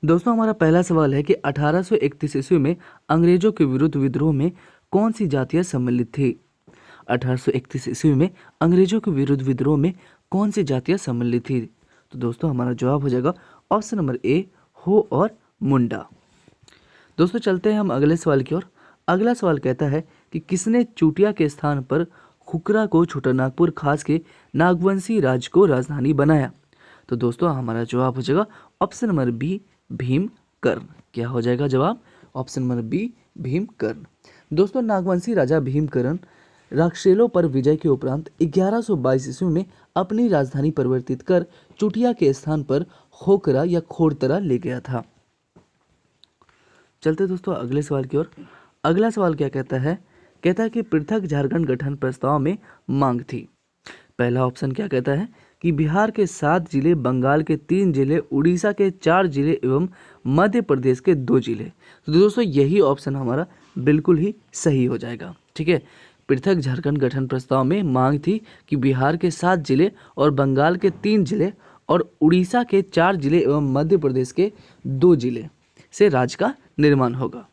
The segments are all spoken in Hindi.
दोस्तों हमारा पहला सवाल है कि 1831 ईस्वी में अंग्रेजों के विरुद्ध विद्रोह में कौन सी जातियां सम्मिलित थी। 1831 ईस्वी में अंग्रेजों के विरुद्ध विद्रोह में कौन सी जातियां सम्मिलित थी। तो दोस्तों हमारा जवाब हो जाएगा ऑप्शन नंबर ए, हो और मुंडा। दोस्तों चलते हैं हम अगले सवाल की ओर। अगला सवाल कहता है कि किसने चूटिया के स्थान पर खुकरा को छोटानागपुर खास के नागवंशी राज्य को राजधानी बनाया। तो दोस्तों हमारा जवाब हो जाएगा ऑप्शन नंबर बी, भीमकर्ण। क्या हो जाएगा जवाब? Option number B, Bhimkarn. दोस्तों नागवंशी राजा भीमकर्ण राक्षसेलों पर विजय के उपरांत 1122 ईस्वी में अपनी राजधानी परिवर्तित कर चुटिया के स्थान पर खोखरा या खोड़तरा ले गया था। चलते दोस्तों अगले सवाल की ओर। अगला सवाल क्या कहता है? कहता है कि पृथक झारखंड गठन प्रस्ताव में मांग थी। पहला ऑप्शन क्या कहता है कि बिहार के 7 जिले, बंगाल के 3 जिले, उड़ीसा के 4 जिले एवं मध्य प्रदेश के 2 जिले। तो दोस्तों यही ऑप्शन हमारा बिल्कुल ही सही हो जाएगा। ठीक है, पृथक झारखंड गठन प्रस्ताव में मांग थी कि बिहार के 7 जिले और बंगाल के 3 जिले और उड़ीसा के 4 जिले एवं मध्य प्रदेश के 2 जिले से राज्य का निर्माण होगा।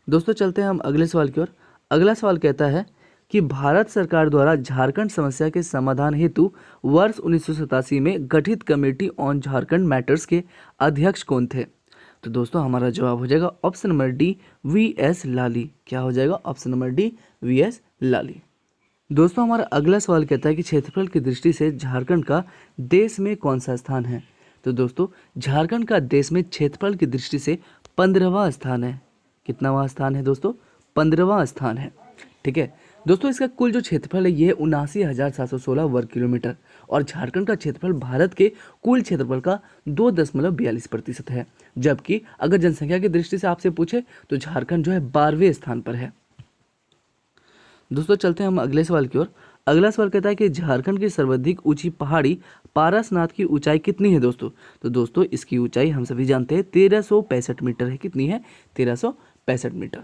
दोस्तों चलते हैं हम अगले सवाल की ओर। अगला सवाल कहता है कि भारत सरकार द्वारा झारखंड समस्या के समाधान हेतु वर्ष 1987 में गठित कमेटी ऑन झारखंड मैटर्स के अध्यक्ष कौन थे। तो दोस्तों हमारा जवाब हो जाएगा option number D, V S. Lali. क्या हो जाएगा? Option number D, V S. Lali. दोस्तों हमारा अगला सवाल कहता है कि क्षेत्रफल की दृष्टि से झारखंड का देश में कौन सा स्थान है। तो दोस्तों झारखंड का देश में क्षेत्रफल की दृष्टि से 15वां स्थान है। कितनावां स्थान है दोस्तों? 15वां स्थान है। ठीक है दोस्तों, इसका कुल जो क्षेत्रफल है ये 79,716 वर्ग किलोमीटर और झारखंड का क्षेत्रफल भारत के कुल क्षेत्रफल का 2.42% है। जबकि अगर जनसंख्या की दृष्टि से आपसे पूछे तो झारखंड जो है 12वें स्थान पर है। दोस्तों चलते हैं हम अगले सवाल की ओर। अगला सवाल कहता है कि झारखंड की सर्वाधिक ऊंची पहाड़ी पारसनाथ की ऊंचाई कितनी है दोस्तों। तो दोस्तों इसकी ऊंचाई हम सभी जानते हैं 1365 मीटर है। कितनी है? 1365 मीटर।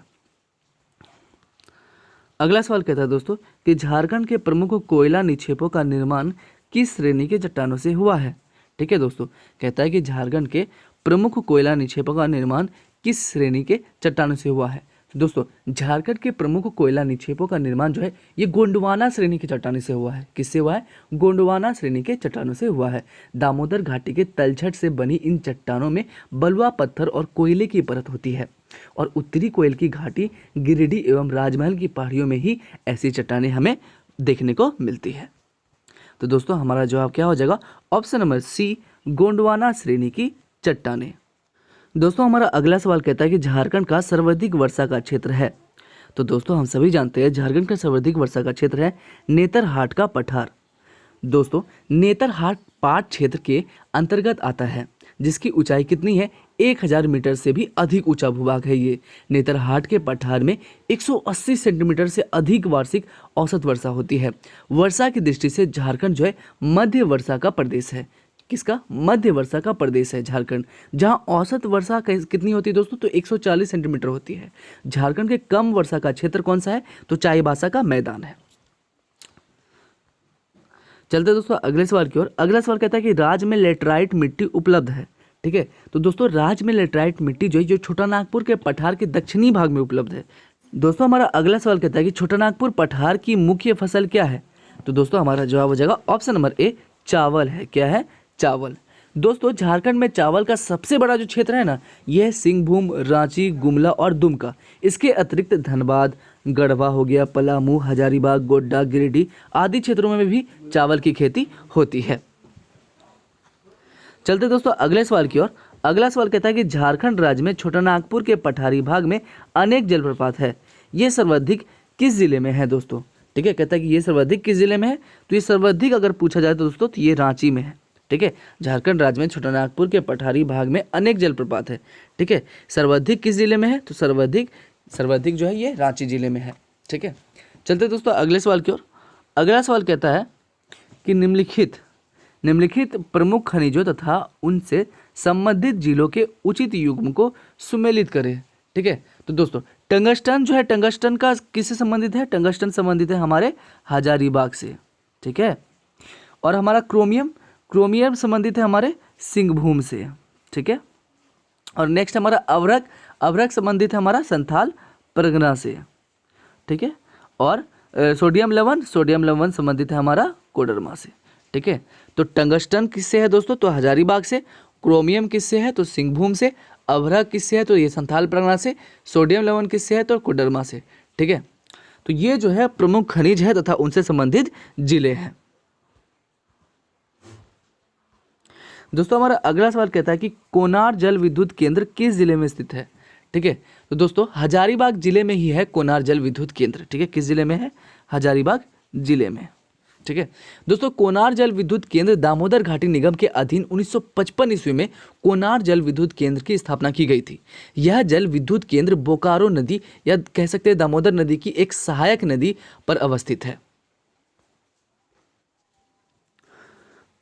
अगला सवाल कहता है दोस्तों कि झारखंड के प्रमुख कोयला निक्षेपों का निर्माण किस श्रेणी के चट्टानों से हुआ है। ठीक है दोस्तों, कहता है कि झारखंड के प्रमुख कोयला निक्षेपों का निर्माण किस श्रेणी के चट्टानों से हुआ है। तो दोस्तों झारखंड के प्रमुख कोयला निक्षेपों का निर्माण जो है ये गोंडवाना श्रेणी की चट्टानों से हुआ है। किससे हुआ है? गोंडवाना श्रेणी के चट्टानों से हुआ है। दामोदर घाटी के तलछट से बनी इन चट्टानों में बलुआ पत्थर और कोयले की परत होती है और उत्तरी कोयल की घाटी, गिरिडीह एवं राजमहल की पहाड़ियों में ही ऐसी चट्टानें हमें देखने को मिलती है। तो दोस्तों हमारा जवाब क्या हो जाएगा? ऑप्शन नंबर सी, गोंडवाना श्रेणी की चट्टानें। दोस्तों हमारा अगला सवाल कहता है कि झारखंड का सर्वाधिक वर्षा का क्षेत्र है। तो दोस्तों हम सभी जानते हैं झारखंड का सर्वाधिक वर्षा का क्षेत्र है नेतरहाट का पठार। दोस्तों नेतरहाट पाट क्षेत्र के अंतर्गत आता है जिसकी ऊंचाई कितनी है? 1000 मीटर से भी अधिक ऊंचा भूभाग है ये। नेतरहाट के पठार में 180 सेंटीमीटर से अधिक वार्षिक औसत वर्षा होती है। वर्षा की दृष्टि से झारखंड जो है मध्य वर्षा का प्रदेश है। किसका? मध्य वर्षा का प्रदेश है झारखंड, जहां औसत वर्षा कितनी होती है दोस्तों? तो 140 सेंटीमीटर होती है। झारखंड के कम वर्षा का क्षेत्र कौन सा है? तो चाईबासा का मैदान है। चलते दोस्तों अगले सवाल की ओर। अगला सवाल कहता है कि राज्य में लेटराइट मिट्टी उपलब्ध है। ठीक है, तो दोस्तों राज्य में लेटराइट मिट्टी जो है जो छोटानागपुर के पठार के दक्षिणी भाग में उपलब्ध है। दोस्तों हमारा अगला सवाल कहता है कि छोटानागपुर पठार की मुख्य फसल क्या है। तो दोस्तों हमारा जवाब हो जाएगा ऑप्शन नंबर ए, चावल है। क्या है? चावल। दोस्तों झारखंड में चावल का सबसे बड़ा जो क्षेत्र है ना यह है सिंहभूम, रांची, गुमला और दुमका। इसके अतिरिक्त धनबाद, गढ़वा हो गया, पलामू, हजारीबाग, गोड्डा, गिरिडीह आदि क्षेत्रों में भी चावल की खेती होती है। चलते दोस्तों अगले सवाल की ओर। अगला सवाल कहता है कि झारखंड राज्य में छोटानागपुर के पठारी भाग में अनेक जलप्रपात है। ये सर्वाधिक किस जिले में है दोस्तों? ठीक है, कहता है कि ये सर्वाधिक किस जिले में है। तो ये सर्वाधिक अगर पूछा जाए तो दोस्तों तो ये रांची में है। ठीक है, झारखंड राज्य में छोटानागपुर के पठारी भाग में अनेक जलप्रपात है। ठीक है, सर्वाधिक किस जिले में है? तो सर्वाधिक जो है ये रांची जिले में है। ठीक है, चलते दोस्तों अगले सवाल की ओर। अगला सवाल कहता है कि निम्नलिखित प्रमुख खनिजों तथा उनसे संबंधित जिलों के उचित युग्म को सुमेलित करें। ठीक है, तो दोस्तों टंगस्टन जो है, टंगस्टन का किससे संबंधित है? टंगस्टन संबंधित है हमारे हजारीबाग से। ठीक है, और हमारा क्रोमियम संबंधित है हमारे सिंहभूम से, ठीक है। और नेक्स्ट हमारा अभ्रक, अभ्रक संबंधित है हमारा संथाल परगना से, ठीक है। और सोडियम लवण, सोडियम लवण संबंधित है हमारा कोडरमा से, ठीक है। तो टंगस्टन किससे है दोस्तों, तो हजारीबाग से। क्रोमियम किससे है, तो सिंहभूम से। अभ्रक किससे है, तो ये संथाल परगना से। सोडियम लवण किससे है, तो कोडरमा से, ठीक है। तो ये जो है प्रमुख खनिज है तथा उनसे संबंधित जिले हैं। दोस्तों हमारा अगला सवाल कहता है कि कोनार जल विद्युत केंद्र किस जिले में स्थित है, ठीक है। तो दोस्तों हजारीबाग जिले में ही है कोनार जल विद्युत केंद्र, ठीक है। किस जिले में है, हजारीबाग जिले में, ठीक है। दोस्तों कोनार जल विद्युत केंद्र दामोदर घाटी निगम के अधीन 1955 ईस्वी में कोनार जल विद्युत केंद्र की स्थापना की गई थी। यह जल विद्युत केंद्र बोकारो नदी या कह सकते हैं दामोदर नदी की एक सहायक नदी पर अवस्थित है।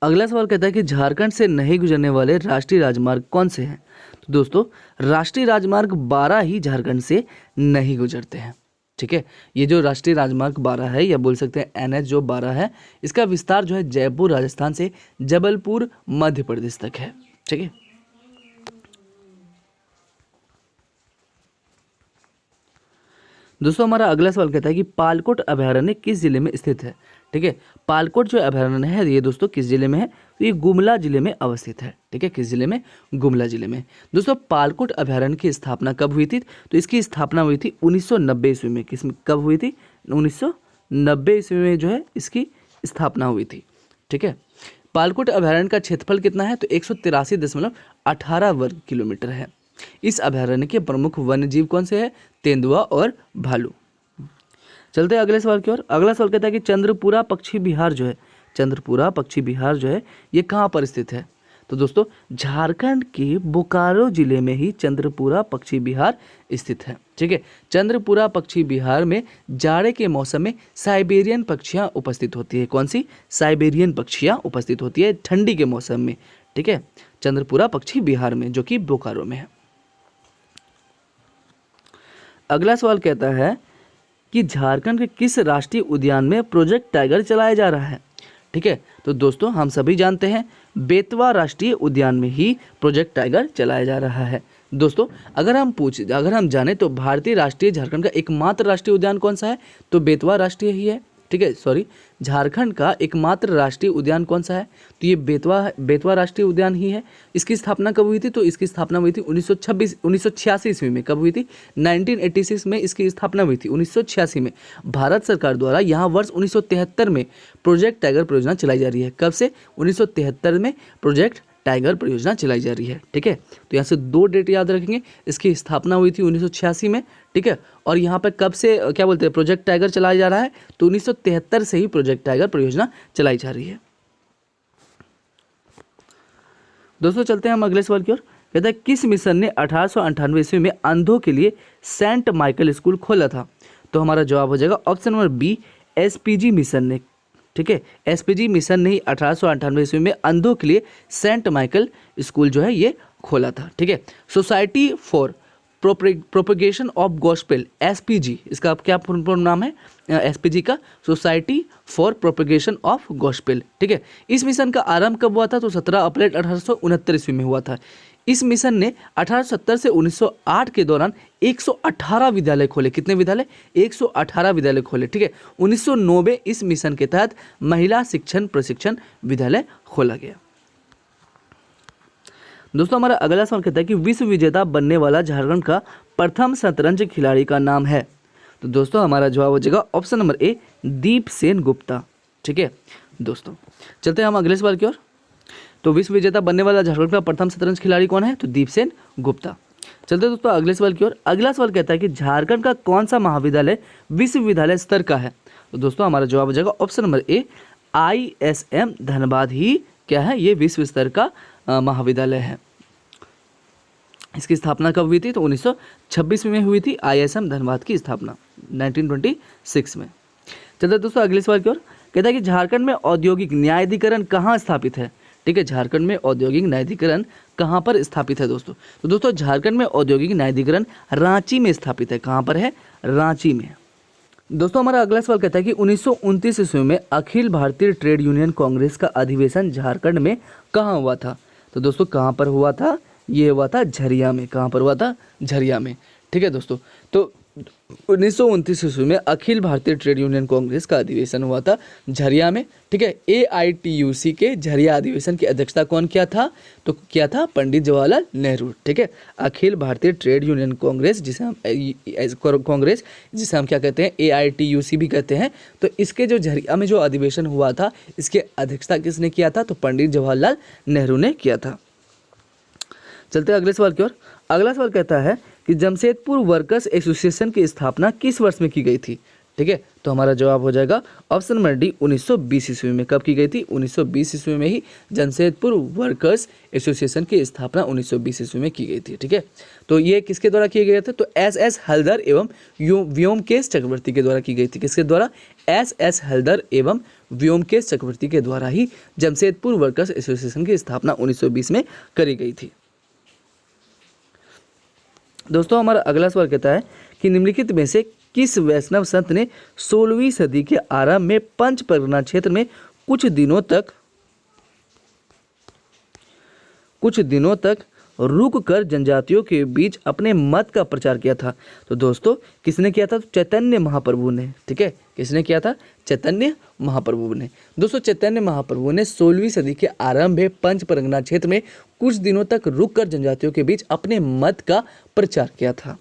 अगला सवाल कहता है कि झारखंड से नहीं गुजरने वाले राष्ट्रीय राजमार्ग कौन से हैं। तो दोस्तों राष्ट्रीय राजमार्ग 12 ही झारखंड से नहीं गुजरते हैं, ठीक है। ये जो राष्ट्रीय राजमार्ग 12 है या बोल सकते हैं NH जो 12 है, इसका विस्तार जो है जयपुर राजस्थान से जबलपुर मध्य प्रदेश तक है, ठीक है। दोस्तों हमारा अगला सवाल कहता है कि पालकोट अभयारण्य किस जिले में स्थित है, ठीक है। पालकोट जो अभयारण्य है ये दोस्तों किस जिले में है, तो ये गुमला जिले में अवस्थित है, ठीक है। किस जिले में, गुमला जिले में। दोस्तों पालकोट अभयारण्य की स्थापना कब हुई थी, तो इसकी स्थापना हुई थी 1990 ईस्वी में। किस कब हुई थी, 1990 ईस्वी में जो है इसकी स्थापना हुई थी, ठीक है। पालकोट अभयारण्य का क्षेत्रफल कितना है, तो 183.18 वर्ग किलोमीटर है। इस अभयारण्य के प्रमुख वन्यजीव कौन से हैं, तेंदुआ और भालू। चलते हैं अगले सवाल की ओर। अगला सवाल कहता है कि चंद्रपुरा पक्षी विहार जो है, चंद्रपुरा पक्षी विहार जो है ये कहाँ पर स्थित है। तो दोस्तों झारखंड के बोकारो जिले में ही चंद्रपुरा पक्षी विहार स्थित है, ठीक है। चंद्रपुरा पक्षी विहार में जाड़े के मौसम में साइबेरियन पक्षियाँ उपस्थित होती है। कौन सी, साइबेरियन पक्षियाँ उपस्थित होती है ठंडी के मौसम में, ठीक है। चंद्रपुरा पक्षी विहार में जो कि बोकारो में है। अगला सवाल कहता है कि झारखंड के किस राष्ट्रीय उद्यान में प्रोजेक्ट टाइगर चलाया जा रहा है, ठीक है। तो दोस्तों हम सभी जानते हैं बेतवा राष्ट्रीय उद्यान में ही प्रोजेक्ट टाइगर चलाया जा रहा है। दोस्तों अगर हम जाने तो भारतीय राष्ट्रीय झारखंड का एकमात्र राष्ट्रीय उद्यान कौन सा है, तो बेतवा राष्ट्रीय ही है, ठीक है। सॉरी, झारखंड का एकमात्र राष्ट्रीय उद्यान कौन सा है, तो ये बेतवा राष्ट्रीय उद्यान ही है। इसकी स्थापना कब हुई थी, तो इसकी स्थापना हुई थी 1986 ईस्वी में। कब हुई थी, 1986 में इसकी स्थापना हुई थी, 1986 में। भारत सरकार द्वारा यहाँ वर्ष 1973 में प्रोजेक्ट टाइगर परियोजना चलाई जा रही है। कब से, 1973 में प्रोजेक्ट टाइगर परियोजना चलाई जा रही है, ठीक है। तो यहाँ से 2 डेट याद रखेंगे, इसकी स्थापना हुई थी 1986 में, ठीक है। और यहाँ पर कब से क्या बोलते हैं प्रोजेक्ट टाइगर चलाया जा रहा है, तो 1973 से ही प्रोजेक्ट टाइगर परियोजना चलाई जा रही है। दोस्तों चलते हैं हम अगले सवाल की ओर। कहता है किस मिशन ने 1898 ईस्वी में अंधों के लिए सेंट माइकल स्कूल खोला था। तो हमारा जवाब हो जाएगा option number B, SPG mission ने, ठीक है। SPG मिशन ने 1898 ईस्वी में अंधों के लिए सेंट माइकल स्कूल जो है ये खोला था, ठीक है। Society for propagation of gospel, SPG, इसका क्या पूर्ण नाम है, SPG का society for propagation of gospel, ठीक है। इस मिशन का आरंभ कब हुआ था, तो 17 अप्रैल 1869 ईस्वी में हुआ था। इस मिशन ने 1870 से 1908 के दौरान 118 विद्यालय खोले। कितने विद्यालय, 118 विद्यालय खोले, ठीक है। 1990 इस मिशन के तहत महिला शिक्षण प्रशिक्षण विद्यालय खोला गया। दोस्तों हमारा अगला सवाल कहता है कि विश्व विजेता बनने वाला झारखंड का प्रथम शतरंज खिलाड़ी का नाम है। तो दोस्तों हमारा जवाब हो जाएगा ऑप्शन नंबर ए, दीपसेन गुप्ता, ठीक है। दोस्तों चलते हैं हम अगले सवाल की ओर। तो विश्व विजेता बनने वाला झारखंड का प्रथम शतरंज खिलाड़ी कौन है, तो दीपसेन गुप्ता। चलते हैं दोस्तों अगले सवाल की ओर। अगला सवाल कहता है कि झारखंड का कौन सा महाविद्यालय विश्वविद्यालय स्तर का है। तो दोस्तों हमारा जवाब हो जाएगा option number A, ISM Dhanbad ही क्या है, ये विश्व स्तर का महाविद्यालय है। इसकी स्थापना कब हुई थी, तो 1926 में हुई थी ISM धनबाद की स्थापना 1926 में। चलते दोस्तों अगले सवाल की ओर। कहता है कि झारखंड में औद्योगिक न्यायाधिकरण कहाँ स्थापित है, ठीक है। झारखंड में औद्योगिक न्यायाधिकरण कहाँ पर स्थापित है दोस्तों, तो दोस्तों झारखंड में औद्योगिक न्यायाधिकरण रांची में स्थापित है। कहाँ पर है, रांची में, दोस्तों हमारा अगला सवाल कहता है कि 1929 ईस्वी में अखिल भारतीय ट्रेड यूनियन कांग्रेस का अधिवेशन झारखंड में कहाँ हुआ था। तो दोस्तों कहाँ पर हुआ था, ये हुआ था झरिया में। कहाँ पर हुआ था, झरिया में। ठीक है दोस्तों, तो 1929 ईस्वी में अखिल भारतीय ट्रेड यूनियन कांग्रेस का अधिवेशन हुआ था झरिया में। ठीक है, AITUC के झरिया अधिवेशन की अध्यक्षता कौन किया था, तो किया था पंडित जवाहरलाल नेहरू। ठीक है, अखिल भारतीय ट्रेड यूनियन कांग्रेस जिसे हम क्या कहते हैं, AITUC भी कहते हैं। तो इसके जो झरिया में जो अधिवेशन हुआ था, इसके अध्यक्षता किसने किया था, तो पंडित जवाहरलाल नेहरू ने किया था। चलते हैं अगले सवाल की ओर। अगला सवाल कहता है कि जमशेदपुर वर्कर्स एसोसिएशन की स्थापना किस वर्ष में की गई थी। ठीक है, तो हमारा जवाब हो जाएगा ऑप्शन नंबर डी, 1920 ईस्वी में। कब की गई थी, 1920 ईस्वी में ही जमशेदपुर वर्कर्स एसोसिएशन की स्थापना 1920 ईस्वी में की गई थी। ठीक है, तो ये किसके द्वारा किए गए थे, तो SS हल्दर एवं व्योमकेश चक्रवर्ती के द्वारा की गई थी। किसके द्वारा, SS हल्दर एवं व्योमकेश चक्रवर्ती के द्वारा ही जमशेदपुर वर्कर्स एसोसिएशन की स्थापना 1920 में करी गई थी। दोस्तों हमारा अगला सवाल कहता है कि निम्नलिखित में से किस वैष्णव संत ने 16वीं सदी के आरंभ में पंच परगना क्षेत्र में कुछ दिनों तक रुक कर जनजातियों के बीच अपने मत का प्रचार किया था। तो दोस्तों किसने किया था, तो चैतन्य महाप्रभु ने। ठीक है, किसने किया था, चैतन्य महाप्रभु ने। दोस्तों चैतन्य महाप्रभु ने 16वीं सदी के आरंभ में पंच परगना क्षेत्र में कुछ दिनों तक रुक कर जनजातियों के बीच अपने मत का प्रचार किया था।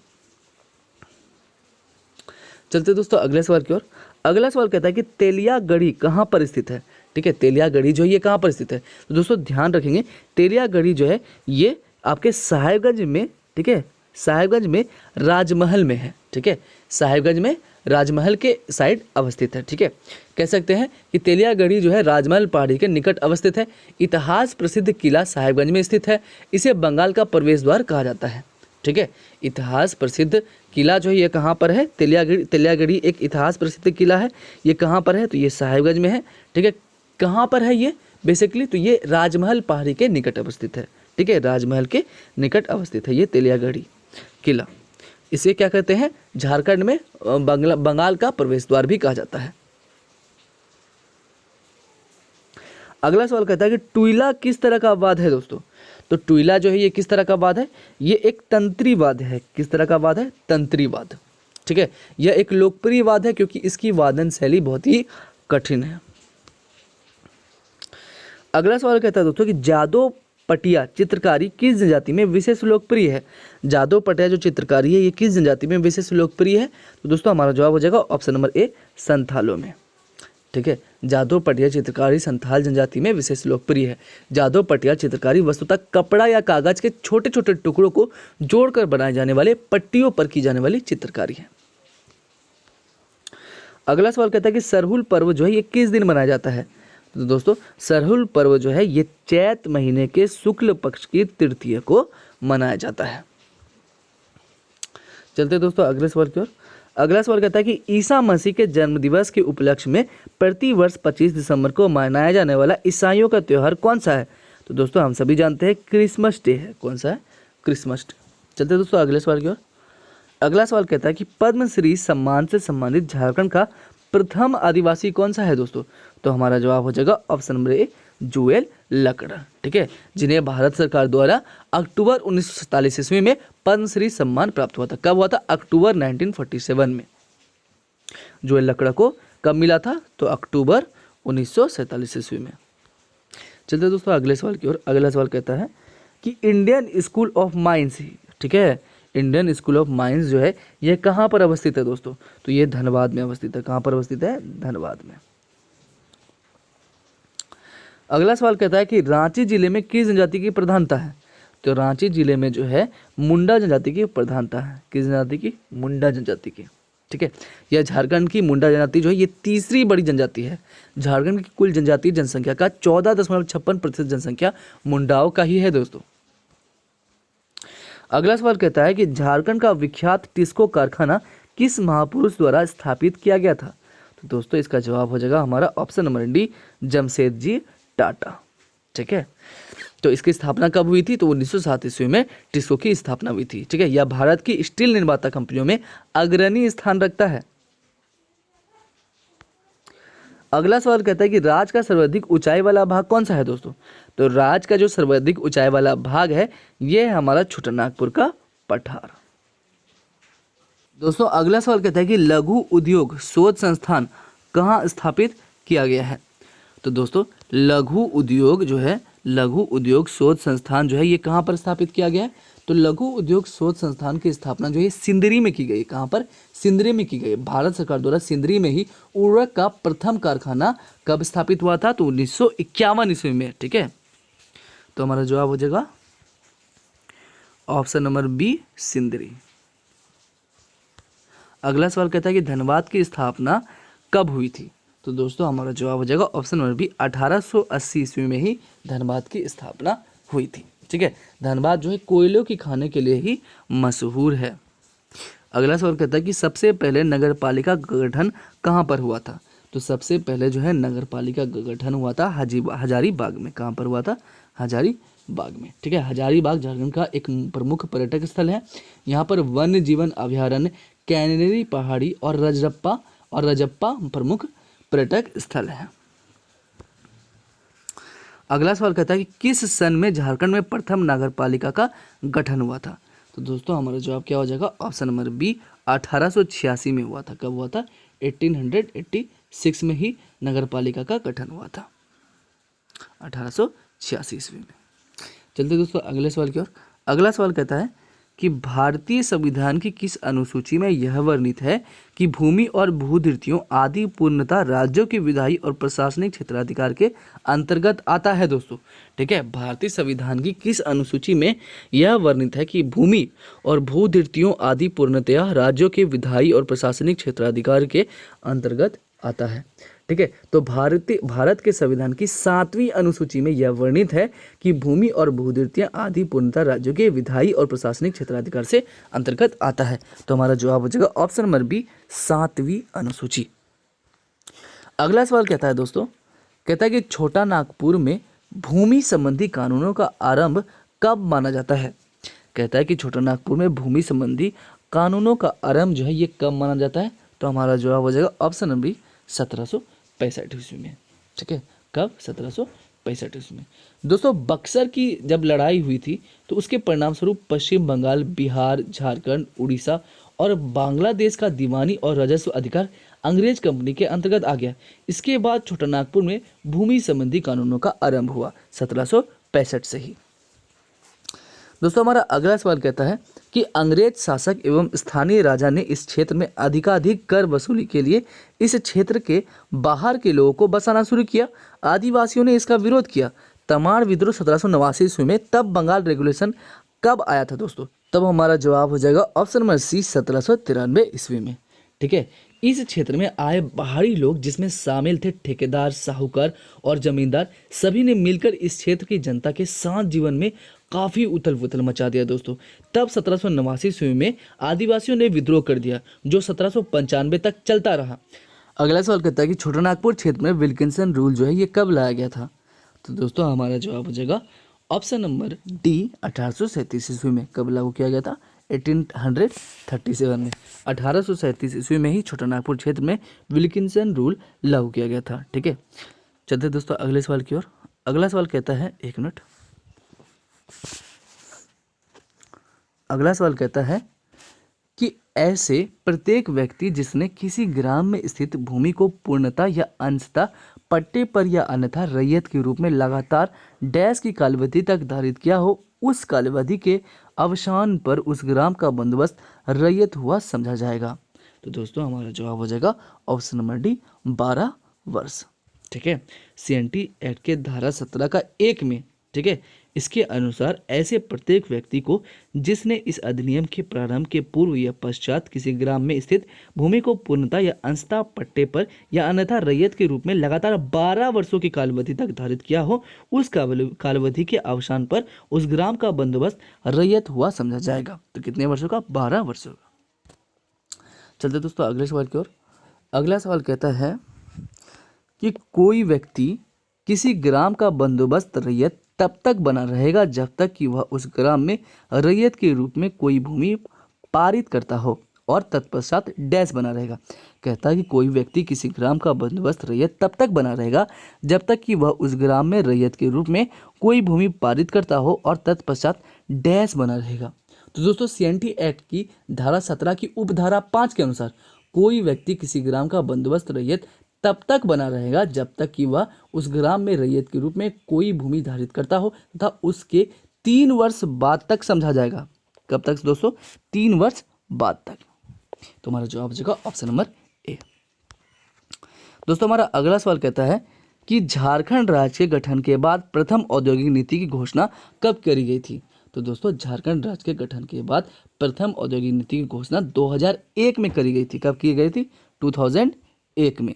चलते दोस्तों अगले सवाल की ओर। अगला सवाल कहता है कि तेलियागढ़ी कहाँ पर स्थित है। ठीक है, तेलियागढ़ी जो है ये कहाँ पर स्थित है, तो दोस्तों ध्यान रखेंगे तेलियागढ़ी जो है ये आपके साहेबगंज में, ठीक है, साहेबगंज में राजमहल में है। ठीक है, साहेबगंज में राजमहल के साइड अवस्थित है। ठीक है, कह सकते हैं कि तेलियागढ़ी जो है राजमहल पहाड़ी के निकट अवस्थित है। इतिहास प्रसिद्ध किला साहेबगंज में स्थित है। इसे बंगाल का प्रवेश द्वार कहा जाता है। ठीक है, इतिहास प्रसिद्ध किला जो है ये कहाँ पर है, तेलियागढ़ी एक इतिहास प्रसिद्ध किला है। ये कहाँ पर है, तो ये साहेबगंज में है। ठीक है, कहाँ पर है ये बेसिकली, तो ये राजमहल पहाड़ी के निकट अवस्थित है। ठीक है, राजमहल के निकट अवस्थित है ये तेलियागढ़ी किला। इसे क्या कहते हैं, झारखंड में बंगाल का प्रवेश द्वार भी कहा जाता है। अगला सवाल कहता है कि टुइला किस तरह का वाद है दोस्तों। तो टुइला जो है ये किस तरह का वाद है, ये एक तंत्री वाद है। किस तरह का वाद है, तंत्री वाद। ठीक है, यह एक लोकप्रिय वाद है क्योंकि इसकी वादन शैली बहुत ही कठिन है। अगला सवाल कहता है दोस्तों कि जादव पटिया चित्रकारी किस जनजाति में विशेष लोकप्रिय है। जादव पटिया जो चित्रकारी है ये किस जनजाति में विशेष लोकप्रिय है, तो दोस्तों हमारा जवाब हो जाएगा ऑप्शन नंबर ए, संथालों में। ठीक है, जादव पटिया चित्रकारी संथाल जनजाति में विशेष लोकप्रिय है। जादव पटिया चित्रकारी वस्तुतः कपड़ा या कागज के छोटे छोटे टुकड़ों को जोड़कर बनाए जाने वाले पट्टियों पर की जाने वाली चित्रकारी है। अगला सवाल कहता है कि सरहुल पर्व जो है ये किस दिन मनाया जाता है। तो दोस्तों सरहुल पर्व जो है ये चैत महीने के शुक्ल पक्ष की तृतीया को मनाया जाता है। चलते दोस्तों अगले सवाल की ओर। अगला सवाल कहता है कि ईसा मसीह के जन्मदिवस के उपलक्ष्य में प्रति वर्ष 25 दिसंबर को मनाया जाने वाला ईसाइयों का त्यौहार कौन सा है। तो दोस्तों हम सभी जानते हैं क्रिसमस डे है। कौन सा है, क्रिसमस डे। चलते दोस्तों अगले सवाल की ओर। अगला सवाल कहता है कि पद्मश्री सम्मान से सम्मानित झारखंड का प्रथम आदिवासी कौन सा है दोस्तों। तो हमारा जवाब हो जाएगा ऑप्शन नंबर ए, जुएल लकड़ा। ठीक है, जिन्हें भारत सरकार द्वारा अक्टूबर 1947 ईस्वी में पद्मश्री सम्मान प्राप्त हुआ था। कब हुआ था, अक्टूबर 1947 में। जुएल लकड़ा को कब मिला था, तो अक्टूबर 1947 ईस्वी में। चलते दोस्तों अगले सवाल की ओर। अगला सवाल कहता है कि इंडियन स्कूल ऑफ माइंस, ठीक है, इंडियन स्कूल ऑफ माइंस जो है ये कहाँ पर अवस्थित है दोस्तों। तो ये धनबाद में अवस्थित है। कहाँ पर अवस्थित है, धनबाद में। अगला सवाल कहता है कि रांची जिले में किस जनजाति की प्रधानता है। तो रांची जिले में जो है मुंडा जनजाति की प्रधानता है। किस जनजाति की, मुंडा जनजाति की। ठीक है, यह झारखंड की मुंडा जनजाति जो है ये तीसरी बड़ी जनजाति है। झारखंड की कुल जनजातीय जनसंख्या का 14.56% जनसंख्या मुंडाओं का ही है दोस्तों। अगला सवाल कहता है कि झारखंड का विख्यात टिस्को कारखाना किस महापुरुष द्वारा स्थापित किया गया था। तो दोस्तों इसका जवाब हो जाएगा हमारा option number D, Jamshedji Tata. ठीक है, तो इसकी स्थापना कब हुई थी, तो 1907 ईस्वी में टिस्को की स्थापना हुई थी। ठीक है, यह भारत की स्टील निर्माता कंपनियों में अग्रणी स्थान रखता है। अगला सवाल कहता है कि राज्य का सर्वाधिक ऊंचाई वाला भाग कौन सा है दोस्तों? तो राज्य का जो सर्वाधिक ऊंचाई वाला भाग है ये है हमारा छोटानागपुर का पठार। दोस्तों अगला सवाल कहता है कि लघु उद्योग शोध संस्थान कहाँ स्थापित किया गया है? तो दोस्तों लघु उद्योग जो है, लघु उद्योग शोध संस्थान जो है ये कहाँ पर स्थापित किया गया है? तो लघु उद्योग शोध संस्थान की स्थापना जो है सिंदरी में की गई। कहाँ पर? सिंदरी में की गई। भारत सरकार द्वारा सिंदरी में ही उर्वरक का प्रथम कारखाना कब स्थापित हुआ था? तो 1951 ईस्वी में। ठीक है, तो हमारा जवाब हो जाएगा ऑप्शन नंबर बी, सिंदरी। अगला सवाल कहता है कि धनबाद की स्थापना कब हुई थी? तो दोस्तों हमारा जवाब हो जाएगा ऑप्शन नंबर बी, 1880 ईस्वी में ही धनबाद की स्थापना हुई थी। ठीक है, धनबाद जो है कोयलों की खाने के लिए ही मशहूर है। अगला सवाल कहता है कि सबसे पहले नगरपालिका का गठन कहाँ पर हुआ था? तो सबसे पहले जो है नगरपालिका का गठन हुआ था हजारीबाग में। कहाँ पर हुआ था? हजारीबाग में। ठीक है, हजारीबाग झारखंड का एक प्रमुख पर्यटक स्थल है। यहाँ पर वन्य जीवन अभयारण्य, कैनेरी पहाड़ी और रजप्पा प्रमुख पर्यटक स्थल है। अगला सवाल कहता है कि किस सन में झारखंड में प्रथम नगरपालिका का गठन हुआ था? तो दोस्तों हमारा जवाब क्या हो जाएगा? ऑप्शन नंबर बी, 1886 में हुआ था। कब हुआ था? 1886 में ही नगरपालिका का गठन हुआ था, 1886 ईस्वी में। चलते दोस्तों अगले सवाल की ओर। अगला सवाल कहता है कि भारतीय संविधान की किस अनुसूची में यह वर्णित है कि भूमि और भूधिर्तियों आदि पूर्णतः राज्यों के विधायी और प्रशासनिक क्षेत्राधिकार के अंतर्गत आता है? दोस्तों ठीक है, भारतीय संविधान की किस अनुसूची में यह वर्णित है कि भूमि और भूधिर्तियों आदि पूर्णतः राज्यों के विधायी और प्रशासनिक क्षेत्राधिकार के अंतर्गत आता है? ठीक है, तो भारत के संविधान की 7वीं अनुसूची में यह वर्णित है कि भूमि और भूधिर्तियां आदि पूर्णतः राज्यों के विधायी और प्रशासनिक क्षेत्राधिकार से अंतर्गत आता है। तो हमारा जवाब हो जाएगा ऑप्शन नंबर बी, 7वीं अनुसूची। अगला सवाल कहता है दोस्तों, कहता है कि छोटा नागपुर में भूमि संबंधी कानूनों का आरंभ कब माना जाता है? कहता है कि छोटा नागपुर में भूमि संबंधी कानूनों का आरंभ जो है ये कब माना जाता है? तो हमारा जवाब हो जाएगा ऑप्शन नंबर बी, 1765 ईस्वी में। ठीक है, कब? 1765 ईस्वी में। दोस्तों बक्सर की जब लड़ाई हुई थी तो उसके परिणाम स्वरूप पश्चिम बंगाल, बिहार, झारखंड, उड़ीसा और बांग्लादेश का दीवानी और राजस्व अधिकार अंग्रेज कंपनी के अंतर्गत आ गया। इसके बाद छोटा नागपुर में भूमि संबंधी कानूनों का आरंभ हुआ 1765 से ही। दोस्तों हमारा अगला सवाल कहता है कि अंग्रेज शासक एवं स्थानीय राजा ने इस क्षेत्र में अधिकाधिक कर वसूली के लिए इस क्षेत्र के बाहर के लोगों को बसाना शुरू किया। आदिवासियों ने इसका विरोध किया। तमाड़ विद्रोह 1789 ईस्वी में। तब बंगाल रेगुलेशन कब आया था दोस्तों? तब हमारा जवाब हो जाएगा ऑप्शन नंबर सी, 1793 ईस्वी में। ठीक है, इस क्षेत्र में आए बाहरी लोग जिसमें शामिल थे ठेकेदार, साहूकार और जमींदार, सभी ने मिलकर इस क्षेत्र की जनता के साथ जीवन में काफ़ी उथल पुथल मचा दिया दोस्तों। तब 1789 ईस्वी में आदिवासियों ने विद्रोह कर दिया जो 1795 तक चलता रहा। अगला सवाल कहता है कि छोटा नागपुर क्षेत्र में विल्किंसन रूल जो है ये कब लाया गया था? तो दोस्तों हमारा जवाब हो जाएगा ऑप्शन नंबर डी, 1837 ईस्वी में। कब लागू किया गया था? 1837 में। 1837 ईस्वी में ही छोटा नागपुर क्षेत्र में विल्किंसन रूल लागू किया गया था। ठीक है, चलते दोस्तों अगले सवाल की ओर। अगला सवाल कहता है, एक मिनट। अगला सवाल कहता है कि ऐसे प्रत्येक व्यक्ति जिसने किसी ग्राम में स्थित भूमि को पूर्णतः या अंशतः पट्टे पर या अन्यथा रैयत के रूप में लगातार डैश की कालावधि तक धारित किया हो, उस कालावधि के अवसान पर उस ग्राम का बंदोबस्त रैयत हुआ समझा जाएगा। तो दोस्तों हमारा जवाब हो जाएगा ऑप्शन नंबर डी, 12 वर्ष। ठीक है, CNT एक्ट के धारा 17 का 1 में, ठीक है, इसके अनुसार ऐसे प्रत्येक व्यक्ति को जिसने इस अधिनियम के प्रारंभ के पूर्व या पश्चात किसी ग्राम में स्थित भूमि को पूर्णतः या अंशतः पट्टे पर या अन्यथा रैयत के रूप में लगातार 12 वर्षों की कालावधि तक धारित किया हो, उस कालावधि के अवसान पर उस ग्राम का बंदोबस्त रैयत हुआ समझा जाएगा। तो कितने वर्षों का? 12 वर्षों का। चलते दोस्तों अगले सवाल की ओर। अगला सवाल कहता है कि कोई व्यक्ति किसी ग्राम का बंदोबस्त रैयत तब तक बना रहेगा जब तक कि वह उस ग्राम में रैयत के रूप में कोई भूमि पारित करता हो और तत्पश्चात डैश बना रहेगा। कहता है कि कोई व्यक्ति किसी ग्राम का बंदोबस्त रैयत तब तक बना रहेगा जब तक कि वह उस ग्राम में रैयत के रूप में कोई भूमि पारित करता हो और तत्पश्चात डैश बना रहेगा। तो दोस्तों सीएनटी एक्ट की धारा 17 की उपधारा 5 के अनुसार कोई व्यक्ति किसी ग्राम का बंदोबस्त रैयत तब तक बना रहेगा जब तक कि वह उस ग्राम में रैयत के रूप में कोई भूमि धारित करता हो तथा उसके 3 वर्ष बाद तक समझा जाएगा। कब तक दोस्तों? 3 वर्ष बाद तक। तो हमारा जवाब हो जाएगा ऑप्शन नंबर ए। दोस्तों हमारा अगला सवाल कहता है कि झारखंड राज्य के गठन के बाद प्रथम औद्योगिक नीति की घोषणा कब करी गई थी? तो दोस्तों झारखंड राज्य के गठन के बाद प्रथम औद्योगिक नीति की घोषणा 2001 में करी गई थी। कब की गई थी? 2001 में।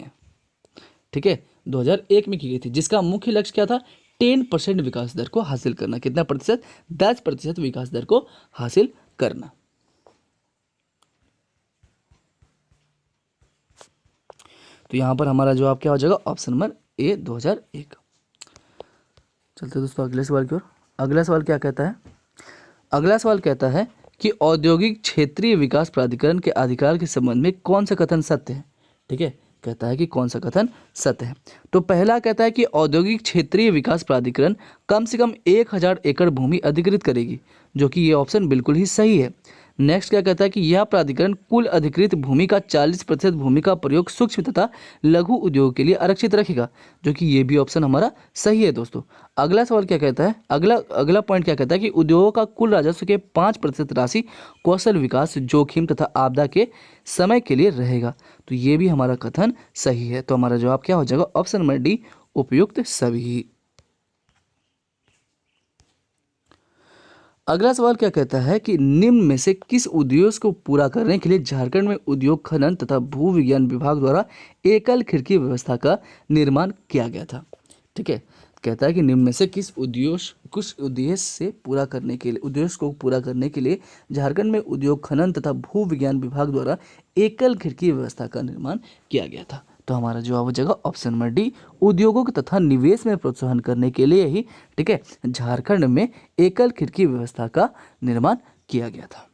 ठीक है, 2001 में की गई थी, जिसका मुख्य लक्ष्य क्या था? 10% विकास दर को हासिल करना। कितना प्रतिशत? 10% विकास दर को हासिल करना। तो यहां पर हमारा जवाब क्या हो जाएगा? ऑप्शन नंबर ए 2001। चलते दोस्तों अगले सवाल की ओर। अगला सवाल क्या कहता है? अगला सवाल कहता है कि औद्योगिक क्षेत्रीय विकास प्राधिकरण के अधिकार के संबंध में कौन सा कथन सत्य है? ठीक है, कहता है कि कौन सा कथन सत्य है। तो पहला कहता है कि औद्योगिक क्षेत्रीय विकास प्राधिकरण कम से कम 1000 एकड़ भूमि अधिकृत करेगी, जो कि ये ऑप्शन बिल्कुल ही सही है। नेक्स्ट क्या कहता है कि यह प्राधिकरण कुल अधिकृत भूमि का 40% भूमि का प्रयोग सूक्ष्म तथा लघु उद्योग के लिए आरक्षित रखेगा, जो कि ये भी ऑप्शन हमारा सही है दोस्तों। अगला सवाल क्या कहता है? अगला पॉइंट क्या कहता है कि उद्योगों का कुल राजस्व के 5% राशि कौशल विकास, जोखिम तथा आपदा के समय के लिए रहेगा। तो ये भी हमारा कथन सही है। तो हमारा जवाब क्या हो जाएगा? ऑप्शन नंबर डी उपयुक्त सभी। अगला सवाल क्या कहता है कि निम्न में से किस उद्देश्य को पूरा करने के लिए झारखंड में उद्योग खनन तथा भू विज्ञान विभाग द्वारा एकल खिड़की व्यवस्था का निर्माण किया गया था? ठीक है, कहता है कि निम्न में से किस उद्देश्य से पूरा करने के लिए, उद्देश्य को पूरा करने के लिए झारखंड में उद्योग खनन तथा भू विज्ञान विभाग द्वारा एकल खिड़की व्यवस्था का निर्माण किया गया था? तो हमारा जवाब हो जाएगा ऑप्शन नंबर डी, उद्योगों तथा निवेश में प्रोत्साहन करने के लिए ही, ठीक है, झारखंड में एकल खिड़की व्यवस्था का निर्माण किया गया था।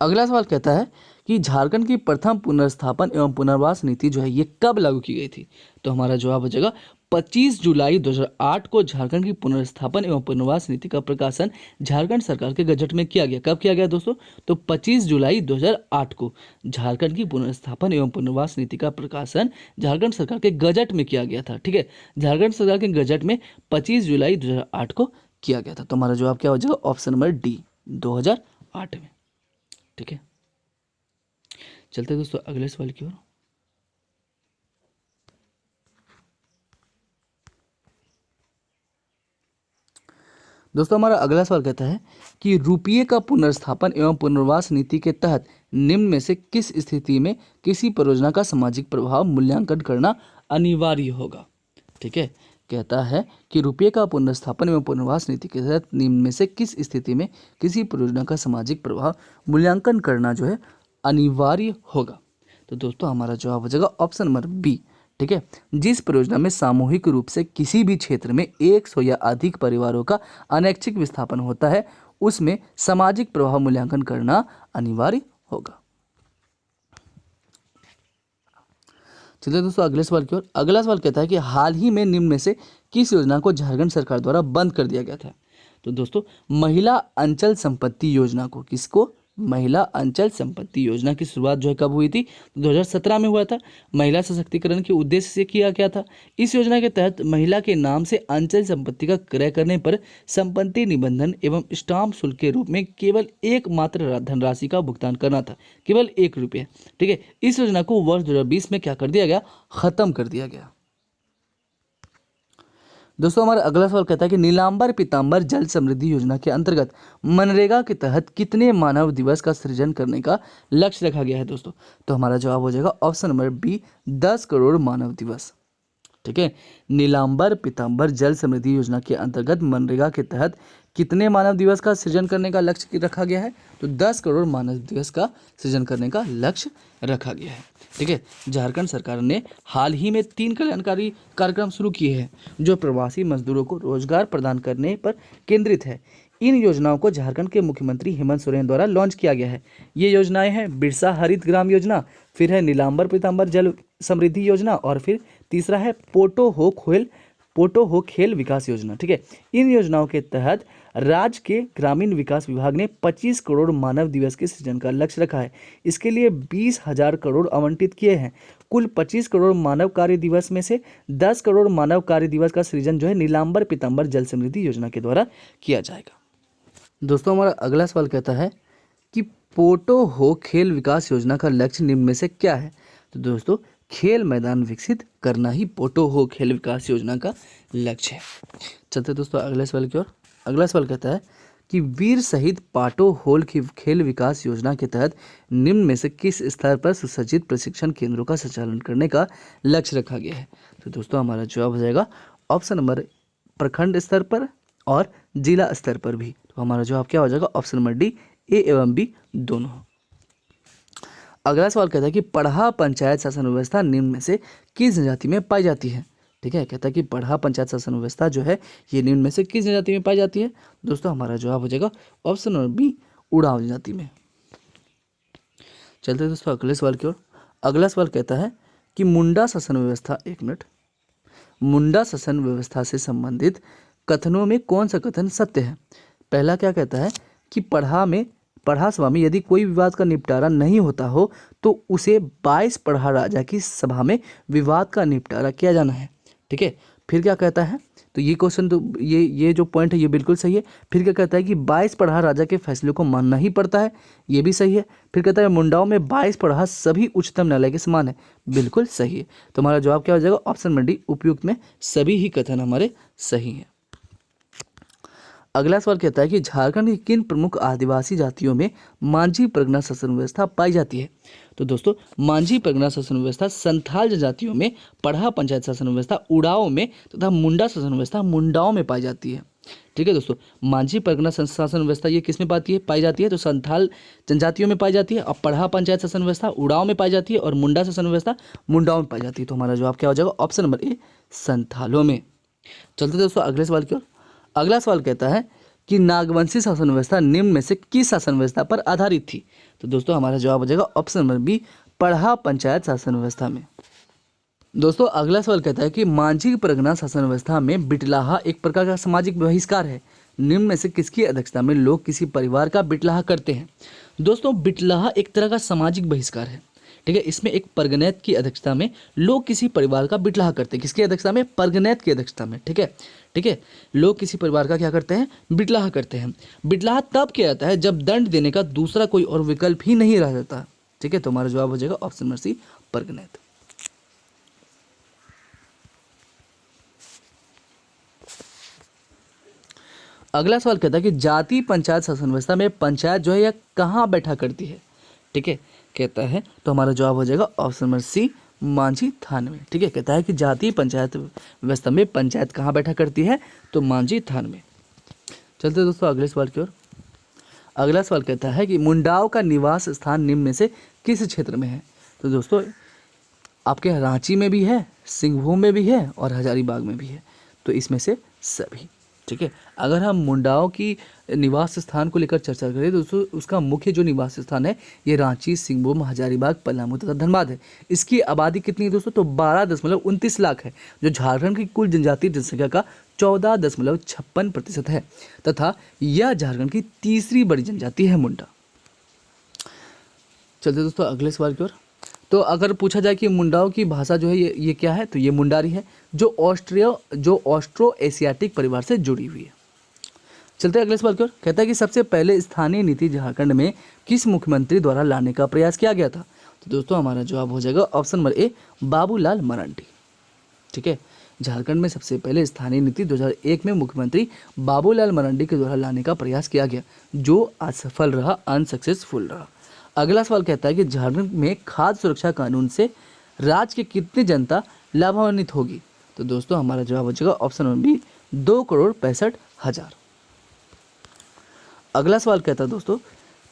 अगला सवाल कहता है कि झारखंड की प्रथम पुनर्स्थापन एवं पुनर्वास नीति जो है ये कब लागू की गई थी? तो हमारा जवाब हो जाएगा 25 जुलाई 2008 को झारखंड की पुनर्स्थापन एवं पुनर्वास नीति का प्रकाशन झारखंड सरकार के गजट में किया गया। कब किया गया दोस्तों? तो 25 जुलाई 2008 को झारखंड की पुनर्स्थापन एवं पुनर्वास नीति का प्रकाशन झारखंड सरकार के गजट में किया गया था। ठीक है, झारखंड सरकार के गजट में 25 जुलाई 2008 को किया गया था। तो हमारा जवाब क्या हो जाएगा? ऑप्शन नंबर डी 2008 में। ठीक है, चलते दोस्तों अगले सवाल की ओर। दोस्तों हमारा अगला सवाल कहता है कि रुपये का पुनर्स्थापन एवं पुनर्वास नीति के तहत निम्न में से किस स्थिति में किसी परियोजना का सामाजिक प्रभाव मूल्यांकन करना अनिवार्य होगा? ठीक है, कहता है कि रुपये का पुनर्स्थापन एवं पुनर्वास नीति के तहत निम्न में से किस स्थिति में किसी परियोजना का सामाजिक प्रभाव मूल्यांकन करना जो है अनिवार्य होगा? तो दोस्तों हमारा जवाब हो जाएगा ऑप्शन नंबर बी। ठीक है, जिस परियोजना में सामूहिक रूप से किसी भी क्षेत्र में 100 या अधिक परिवारों का अनैच्छिक विस्थापन होता है उसमें सामाजिक प्रभाव मूल्यांकन करना अनिवार्य होगा। चलिए दोस्तों अगले सवाल की ओर। अगला सवाल कहता है कि हाल ही में निम्न में से किस योजना को झारखंड सरकार द्वारा बंद कर दिया गया था? तो दोस्तों महिला अंचल संपत्ति योजना को, किसको? महिला अंचल संपत्ति योजना की शुरुआत जो है कब हुई थी? 2017 में हुआ था। महिला सशक्तिकरण के उद्देश्य से किया गया था। इस योजना के तहत महिला के नाम से अंचल संपत्ति का क्रय करने पर संपत्ति निबंधन एवं स्टाम्प शुल्क के रूप में केवल एकमात्र धनराशि का भुगतान करना था, केवल 1 रुपये। ठीक है, इस योजना को वर्ष 2020 में क्या कर दिया गया? खत्म कर दिया गया। दोस्तों हमारा अगला सवाल कहता है कि नीलांबर पीतांबर जल समृद्धि योजना के अंतर्गत मनरेगा के तहत कितने मानव दिवस का सृजन करने का लक्ष्य रखा गया है दोस्तों? तो हमारा जवाब हो जाएगा ऑप्शन नंबर बी 10 करोड़ मानव दिवस। ठीक है। नीलांबर पीतांबर जल समृद्धि योजना के अंतर्गत मनरेगा के तहत कितने मानव दिवस का सृजन करने का लक्ष्य रखा गया है? तो 10 करोड़ मानव दिवस का सृजन करने का लक्ष्य रखा गया है। ठीक है। झारखंड सरकार ने हाल ही में 3 कल्याणकारी कार्यक्रम शुरू किए हैं जो प्रवासी मजदूरों को रोजगार प्रदान करने पर केंद्रित है। इन योजनाओं को झारखंड के मुख्यमंत्री हेमंत सोरेन द्वारा लॉन्च किया गया है। ये योजनाएं हैं बिरसा हरित ग्राम योजना, फिर है नीलांबर पीतांबर जल समृद्धि योजना और फिर तीसरा है पोटो हो खेल विकास योजना। ठीक है। इन योजनाओं के तहत राज्य के ग्रामीण विकास विभाग ने 25 करोड़ मानव दिवस के सृजन का लक्ष्य रखा है। इसके लिए 20,000 करोड़ आवंटित किए हैं। कुल 25 करोड़ मानव कार्य दिवस में से 10 करोड़ मानव कार्य दिवस का सृजन जो है नीलांबर पीतांबर जल समृद्धि योजना के द्वारा किया जाएगा। दोस्तों हमारा अगला सवाल कहता है कि पोटो हो खेल विकास योजना का लक्ष्य निम्न में से क्या है? तो दोस्तों खेल मैदान विकसित करना ही पोटो हो खेल विकास योजना का लक्ष्य है। चलते दोस्तों अगले सवाल की ओर। अगला सवाल कहता है कि वीर शहीद पाटो होल की खेल विकास योजना के तहत निम्न में से किस स्तर पर सुसज्जित प्रशिक्षण केंद्रों का संचालन करने का लक्ष्य रखा गया है? तो दोस्तों हमारा जवाब हो जाएगा ऑप्शन नंबर प्रखंड स्तर पर और जिला स्तर पर भी। तो हमारा जवाब क्या हो जाएगा? ऑप्शन नंबर डी, ए एवं बी दोनों। अगला सवाल कहता है कि पढ़ा पंचायत शासन व्यवस्था निम्न में से किस जनजाति में पाई जाती है? ठीक है। कहता है कि पढ़ा पंचायत शासन व्यवस्था जो है ये निम्न में से किस जनजाति में पाई जाती है? दोस्तों हमारा जवाब हो जाएगा ऑप्शन नंबर बी, उड़ाव जनजाति में। चलते दोस्तों अगले सवाल की ओर। अगला सवाल कहता है कि मुंडा शासन व्यवस्था, एक मिनट, मुंडा शासन व्यवस्था से संबंधित कथनों में कौन सा कथन सत्य है? पहला क्या कहता है कि पढ़ा सभा में यदि कोई विवाद का निपटारा नहीं होता हो तो उसे 22 पढ़ा राजा की सभा में विवाद का निपटारा किया जाना है। ठीक है। फिर क्या कहता है? तो ये क्वेश्चन तो ये जो पॉइंट है ये बिल्कुल सही है। फिर क्या कहता है कि 22 पढ़ा राजा के फैसले को मानना ही पड़ता है, ये भी सही है। फिर कहता है मुंडाओं में 22 पढ़ा सभी उच्चतम न्यायालय के समान है, बिल्कुल सही है। तो हमारा जवाब क्या हो जाएगा? ऑप्शन नंबर डी, उपयुक्त में सभी ही कथन हमारे सही हैं। अगला सवाल कहता है कि झारखंड की किन प्रमुख आदिवासी जातियों में मांझी परगना शासन व्यवस्था पाई जाती है? तो दोस्तों मांझी परगना शासन व्यवस्था संथाल जनजातियों में, पढ़ा पंचायत शासन व्यवस्था उड़ाव में तथा मुंडा शासन व्यवस्था मुंडाओं में पाई जाती है। ठीक है दोस्तों, मांझी परगना शासन व्यवस्था ये किस में पाई जाती है? तो संथाल जनजातियों में पाई जाती है। और पढ़ा पंचायत शासन व्यवस्था उड़ाव में पाई जाती है और मुंडा शासन व्यवस्था मुंडाओं में पाई जाती है। तो हमारा जवाब क्या हो जाएगा? ऑप्शन नंबर ए, संथालों में। चलते दोस्तों अगले सवाल की ओर। अगला सवाल कहता है कि नागवंशी शासन व्यवस्था निम्न में से किस शासन व्यवस्था पर आधारित थी? तो दोस्तों हमारा जवाब हो जाएगा ऑप्शन नंबर बी, पढ़ा पंचायत शासन व्यवस्था में। दोस्तों अगला सवाल कहता है कि मांझी परगना शासन व्यवस्था में बिटलाहा एक प्रकार का सामाजिक बहिष्कार है। निम्न में से किसकी अध्यक्षता में लोग किसी परिवार का बिटलाहा करते हैं? दोस्तों बिटलाहा एक तरह का सामाजिक बहिष्कार है। ठीक है। इसमें एक परगनैत की अध्यक्षता में लोग किसी परिवार का बिटलाहा करते हैं। किसकी अध्यक्षता में? परगनैत की अध्यक्षता में। ठीक है। ठीक है। लोग किसी परिवार का क्या करते हैं? बिटलाहा करते हैं। बिटलाहा तब किया जाता है जब दंड देने का दूसरा कोई और विकल्प ही नहीं रह जाता। ठीक है। तो हमारा जवाब हो जाएगा ऑप्शन नंबर सी, परगनैत। अगला सवाल कहता है कि जाति पंचायत शासन व्यवस्था में पंचायत जो है यह कहाँ बैठा करती है? ठीक है। कहता है तो हमारा जवाब हो जाएगा ऑप्शन नंबर सी, मांझी थान में। ठीक है। कहता है कि जातीय पंचायत व्यवस्था में पंचायत कहाँ बैठा करती है? तो मांझी थान में। चलते दोस्तों अगले सवाल की ओर। अगला सवाल कहता है कि मुंडाओं का निवास स्थान निम्न में से किस क्षेत्र में है? तो दोस्तों आपके रांची में भी है, सिंहभूम में भी है और हजारीबाग में भी है। तो इसमें से सभी। ठीक है। अगर हम मुंडाओं की निवास स्थान को लेकर चर्चा करें तो दोस्तों उसका मुख्य जो निवास स्थान है ये रांची, सिंहभूम, हजारीबाग, पलामू तथा धनबाद है। इसकी आबादी कितनी है दोस्तों? तो 12.29 लाख है, जो झारखंड की कुल जनजातीय जनसंख्या का 14.56% है तथा यह झारखंड की तीसरी बड़ी जनजाति है मुंडा। चलते दोस्तों अगले सवाल की ओर। तो अगर पूछा जाए कि मुंडाओं की भाषा जो है ये क्या है? तो ये मुंडारी है जो ऑस्ट्रो एशियाटिक परिवार से जुड़ी हुई है। चलते अगले सवाल की ओर। कहता है कि सबसे पहले स्थानीय नीति झारखंड में किस मुख्यमंत्री द्वारा लाने का प्रयास किया गया था? तो दोस्तों हमारा जवाब हो जाएगा ऑप्शन नंबर ए, बाबूलाल मरांडी। ठीक है। झारखंड में सबसे पहले स्थानीय नीति 2001 में मुख्यमंत्री बाबूलाल मरांडी के द्वारा लाने का प्रयास किया गया, जो असफल रहा, अनसक्सेसफुल रहा। अगला सवाल कहता है कि झारखंड में खाद्य सुरक्षा कानून से राज्य की कितनी जनता लाभान्वित होगी? तो दोस्तों हमारा जवाब हो जाएगा ऑप्शन नंबर बी 2,65,00,000। अगला सवाल कहता है दोस्तों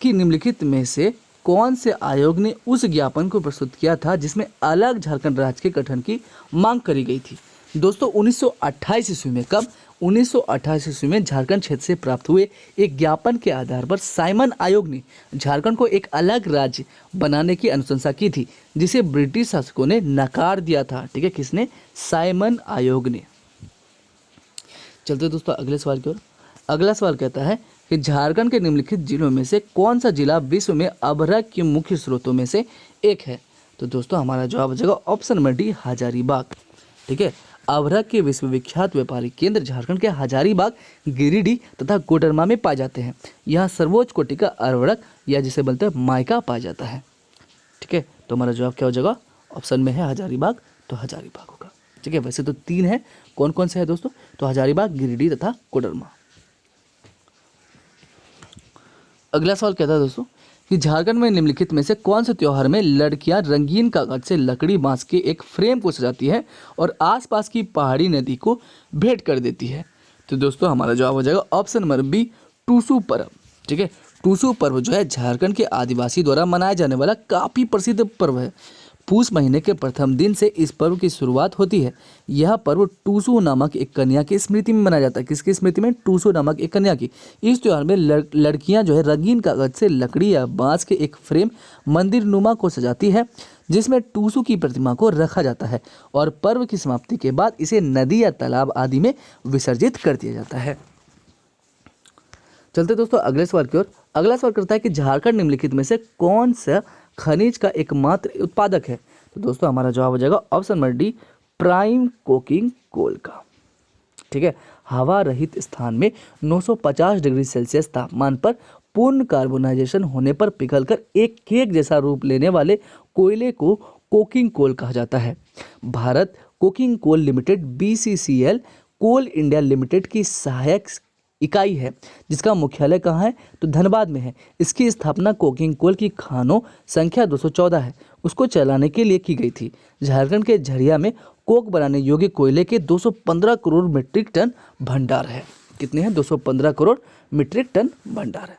कि निम्नलिखित में से कौन से आयोग ने उस ज्ञापन को प्रस्तुत किया था जिसमें अलग झारखंड राज्य के गठन की मांग करी गई थी। दोस्तों 1928 ईस्वी में, कब 1928 ईस्वी में झारखंड क्षेत्र से प्राप्त हुए एक ज्ञापन के आधार पर साइमन आयोग ने झारखंड को एक अलग राज्य बनाने की अनुशंसा की थी, जिसे ब्रिटिश शासकों ने नकार दिया था। ठीक है, किसने? साइमन आयोग ने। चलते दोस्तों अगले सवाल की ओर। अगला सवाल कहता है कि झारखंड के निम्नलिखित जिलों में से कौन सा जिला विश्व में अभ्रक के मुख्य स्रोतों में से एक है? तो दोस्तों हमारा जवाब हो जाएगा ऑप्शन नंबर डी हजारीबाग। ठीक है, अभ्रक के विश्वविख्यात व्यापारिक केंद्र झारखंड के हजारीबाग, गिरिडीह तथा कोडरमा में पाए जाते हैं। यहाँ सर्वोच्च कोटि का अभ्रक या जिसे बोलते हैं माइका पाया जाता है। ठीक है, तो हमारा जवाब क्या हो जाएगा? ऑप्शन में है हजारीबाग, तो हजारीबाग होगा। ठीक है, वैसे तो 3 है, कौन कौन से है दोस्तों? तो हजारीबाग, गिरिडीह तथा कोडरमा। अगला सवाल कहता है दोस्तों कि झारखंड में निम्नलिखित में से कौन से त्योहार में लड़कियां रंगीन कागज से लकड़ी बांस के एक फ्रेम को सजाती है और आसपास की पहाड़ी नदी को भेंट कर देती है? तो दोस्तों हमारा जवाब हो जाएगा ऑप्शन नंबर बी टूसू पर्व। ठीक है, टूसू पर्व जो है झारखंड के आदिवासी द्वारा मनाया जाने वाला काफ़ी प्रसिद्ध पर्व है। पूस महीने के प्रथम दिन से इस पर्व की शुरुआत होती है। यह पर्व टूसू नामक एक कन्या की स्मृति में मनाया जाता है। किसकी स्मृति में? टूसू नामक एक कन्या की। इस त्योहार में लड़कियां जो है रंगीन कागज से लकड़ी या बांस के एक फ्रेम मंदिर नुमा को सजाती है, जिसमें टूसू की प्रतिमा को रखा जाता है और पर्व की समाप्ति के बाद इसे नदी या तालाब आदि में विसर्जित कर दिया जाता है। चलते दोस्तों अगले सवाल की ओर। अगला सवाल करता है कि झारखंड निम्नलिखित में से कौन सा खनिज का एकमात्र उत्पादक है? तो दोस्तों हमारा जवाब हो जाएगा option number D prime coking coal का। ठीक है, हवा रहित स्थान में 950 डिग्री सेल्सियस तापमान पर पूर्ण कार्बोनाइजेशन होने पर पिघलकर एक केक जैसा रूप लेने वाले कोयले को कोकिंग कोल कहा जाता है। Bharat coking coal limited BCCL coal India limited की सहायक इकाई है, जिसका मुख्यालय कहाँ है? तो धनबाद में है। इसकी स्थापना कोकिंग कोल की खानों संख्या 214 है, उसको चलाने के लिए की गई थी। झारखंड के झरिया में कोक बनाने योग्य कोयले के 215 करोड़ मीट्रिक टन भंडार है। कितने हैं? 215 करोड़ मीट्रिक टन भंडार है।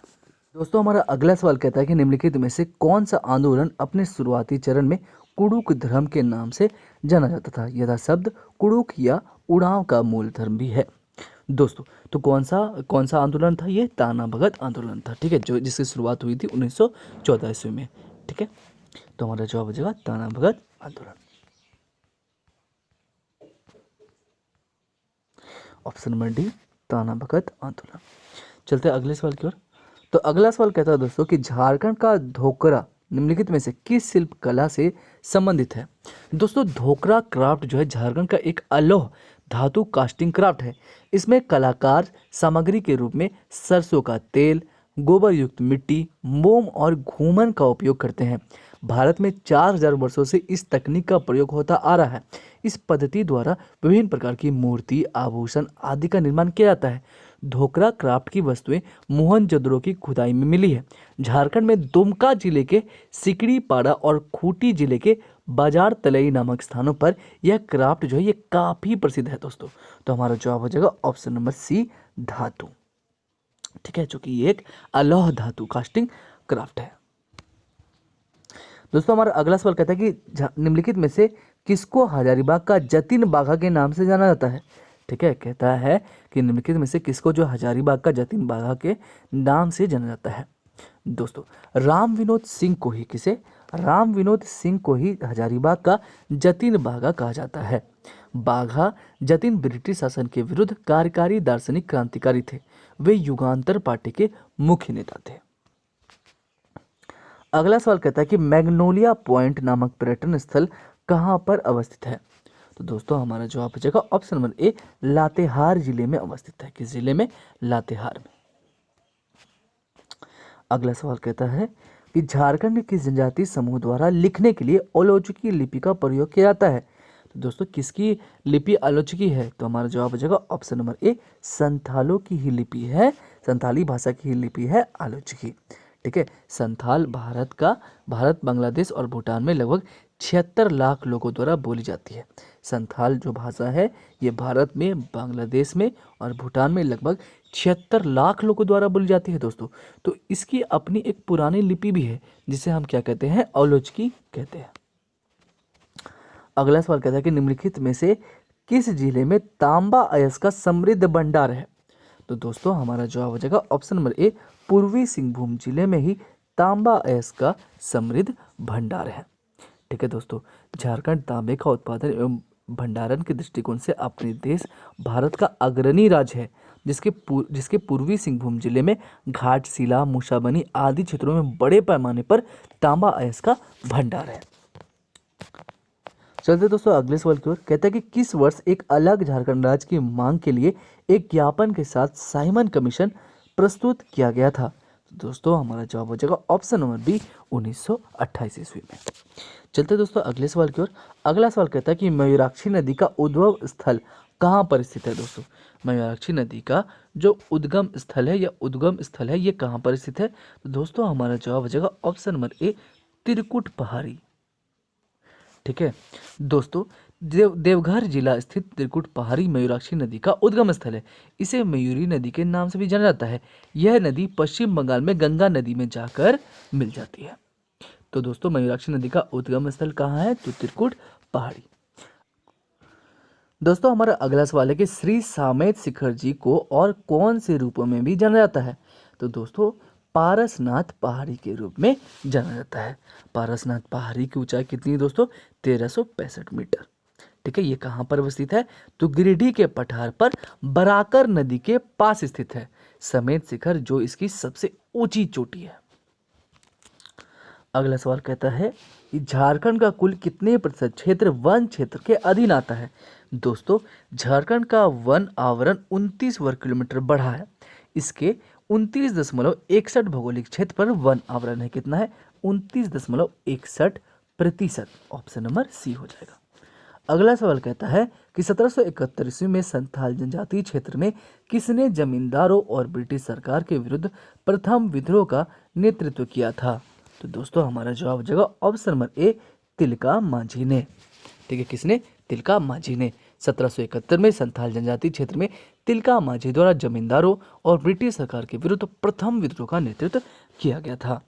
दोस्तों हमारा अगला सवाल कहता है कि निम्नलिखित में से कौन सा आंदोलन अपने शुरुआती चरण में कुड़ुक धर्म के नाम से जाना जाता था? यह शब्द कुड़ुक या उड़ाव का मूल धर्म भी है। दोस्तों तो कौन सा आंदोलन था? ये ताना भगत आंदोलन था। ठीक है, जो जिसकी शुरुआत हुई थी 1914 ईस्वी में। ठीक है, तो हमारा जवाब हो जाएगा ताना भगत आंदोलन, ऑप्शन नंबर डी ताना भगत आंदोलन। चलते हैं अगले सवाल की ओर। तो अगला सवाल कहता है दोस्तों कि झारखंड का धोकरा निम्नलिखित में से किस शिल्प कला से संबंधित है? दोस्तों धोकरा क्राफ्ट जो है झारखंड का एक अलोह धातु कास्टिंग क्राफ्ट है। इसमें कलाकार सामग्री के रूप में सरसों का तेल, गोबर युक्त मिट्टी, मोम और घूमन का उपयोग करते हैं। भारत में 4000 वर्षों से इस तकनीक का प्रयोग होता आ रहा है। इस पद्धति द्वारा विभिन्न प्रकार की मूर्ति, आभूषण आदि का निर्माण किया जाता है। धोकरा क्राफ्ट की वस्तुएं मोहनजोदड़ो की खुदाई में मिली है। झारखंड में दुमका जिले के सिकड़ीपाड़ा और खूंटी जिले के बाजार तलई नामक स्थानों पर यह क्राफ्ट जो है ये काफ़ी प्रसिद्ध है दोस्तों। तो हमारा जवाब हो जाएगा ऑप्शन नंबर सी धातु। ठीक है, जो कि ये एक अलोह धातु कास्टिंग क्राफ्ट है। दोस्तों हमारा अगला सवाल कहता है कि निम्नलिखित में से किसको हजारीबाग का जतिन बाघा के नाम से जाना जाता है? ठीक है, कहता है कि निम्नलिखित में से किसको जो हजारीबाग का जतिन बाघा के नाम से जाना जाता है? दोस्तों राम विनोद सिंह को ही हजारीबाग का जतिन बाघा कहा जाता है। बाघा जतिन ब्रिटिश शासन के विरुद्ध कार्यकारी दार्शनिक क्रांतिकारी थे। वे युगांतर पार्टी के मुख्य नेता थे। अगला सवाल कहता है कि मैग्नोलिया पॉइंट नामक पर्यटन स्थल कहाँ पर अवस्थित है? तो दोस्तों हमारा जवाब हो जाएगा ऑप्शन नंबर ए लातेहार जिले में अवस्थित है। किस जिले में? लातेहार में। अगला सवाल कहता है कि झारखंड के किस जनजाति समूह द्वारा लिखने के लिए आलोचकी लिपि का प्रयोग किया जाता है? तो दोस्तों किसकी लिपि आलोचकी है? तो हमारा जवाब हो जाएगा ऑप्शन नंबर ए संथालों की ही लिपि है, संथाली भाषा की ही लिपि है आलोचकी। ठीक है, संथाल भारत बांग्लादेश और भूटान में लगभग 76 लाख लोगों द्वारा बोली जाती है। संथाल जो भाषा है ये भारत में, बांग्लादेश में और भूटान में लगभग 76 लाख लोगों द्वारा बोली जाती है दोस्तों। तो इसकी अपनी एक पुरानी लिपि भी है जिसे हम क्या कहते हैं, औलोचकी कहते हैं। अगला सवाल कहता है कि निम्नलिखित में से किस जिले में तांबा अयस्क का समृद्ध भंडार है। तो दोस्तों हमारा जवाब हो जाएगा ऑप्शन नंबर ए, पूर्वी सिंहभूम जिले में ही तांबा अयस्क का समृद्ध भंडार है। ठीक है दोस्तों, झारखंड तांबे का उत्पादन एवं भंडारण के दृष्टिकोण से अपने देश भारत का अग्रणी राज्य है, जिसके पूर्वी सिंहभूम जिले में घाटशिला, मूसाबनी आदि क्षेत्रों में बड़े पैमाने पर तांबा अयस्क का भंडार है। चलते दोस्तों अगले सवाल की ओर। कहता है कि किस वर्ष एक अलग झारखंड राज्य की मांग के लिए एक ज्ञापन के साथ साइमन कमीशन प्रस्तुत किया गया था। तो दोस्तों हमारा जवाब हो जाएगा ऑप्शन नंबर बी, 1928 ईस्वी में। चलते दोस्तों अगले सवाल की ओर। अगला सवाल कहता है कि मयूराक्षी नदी का उद्भव स्थल कहाँ पर स्थित है। दोस्तों मयूराक्षी नदी का जो उद्गम स्थल है या उद्गम स्थल है ये कहाँ पर स्थित है। तो दोस्तों हमारा जवाब हो जाएगा ऑप्शन नंबर ए, त्रिकुट पहाड़ी। ठीक है दोस्तों, देवघर जिला स्थित त्रिकुट पहाड़ी मयूराक्षी नदी का उद्गम स्थल है। इसे मयूरी नदी के नाम से भी जाना जाता है। यह नदी पश्चिम बंगाल में गंगा नदी में जाकर मिल जाती है। तो दोस्तों मयूराक्षी नदी का उद्गम स्थल कहाँ है, तो त्रिकुट पहाड़ी। दोस्तों हमारा अगला सवाल है कि श्री सामेत शिखर जी को और कौन से रूपों में भी जाना जाता है। तो दोस्तों पारसनाथ पहाड़ी के रूप में जाना जाता है। पारसनाथ पहाड़ी की ऊंचाई कितनी है दोस्तों, 1365 मीटर। ठीक है, ये कहाँ पर स्थित है, तो गिरिडीह के पठार पर बराकर नदी के पास स्थित है समेत शिखर, जो इसकी सबसे ऊंची चोटी है। अगला सवाल कहता है कि झारखंड का कुल कितने प्रतिशत क्षेत्र वन क्षेत्र के अधीन आता है। दोस्तों झारखंड का वन आवरण 29 वर्ग किलोमीटर बढ़ा है। इसके 29.61 भौगोलिक क्षेत्र पर वन आवरण है। कितना है, 29.61%। ऑप्शन नंबर सी हो जाएगा। अगला सवाल कहता है कि 1771 ईस्वी में संथाल जनजातीय क्षेत्र में किसने जमींदारों और ब्रिटिश सरकार के विरुद्ध प्रथम विद्रोह का नेतृत्व किया था। तो दोस्तों हमारा जवाब हो जाएगा ऑप्शन नंबर ए, तिलका मांझी ने। ठीक है, किसने, तिलका मांझी ने। 1771 में संथाल जनजातीय क्षेत्र में तिलका मांझी द्वारा जमींदारों और ब्रिटिश सरकार के विरुद्ध प्रथम विद्रोह का नेतृत्व किया गया था।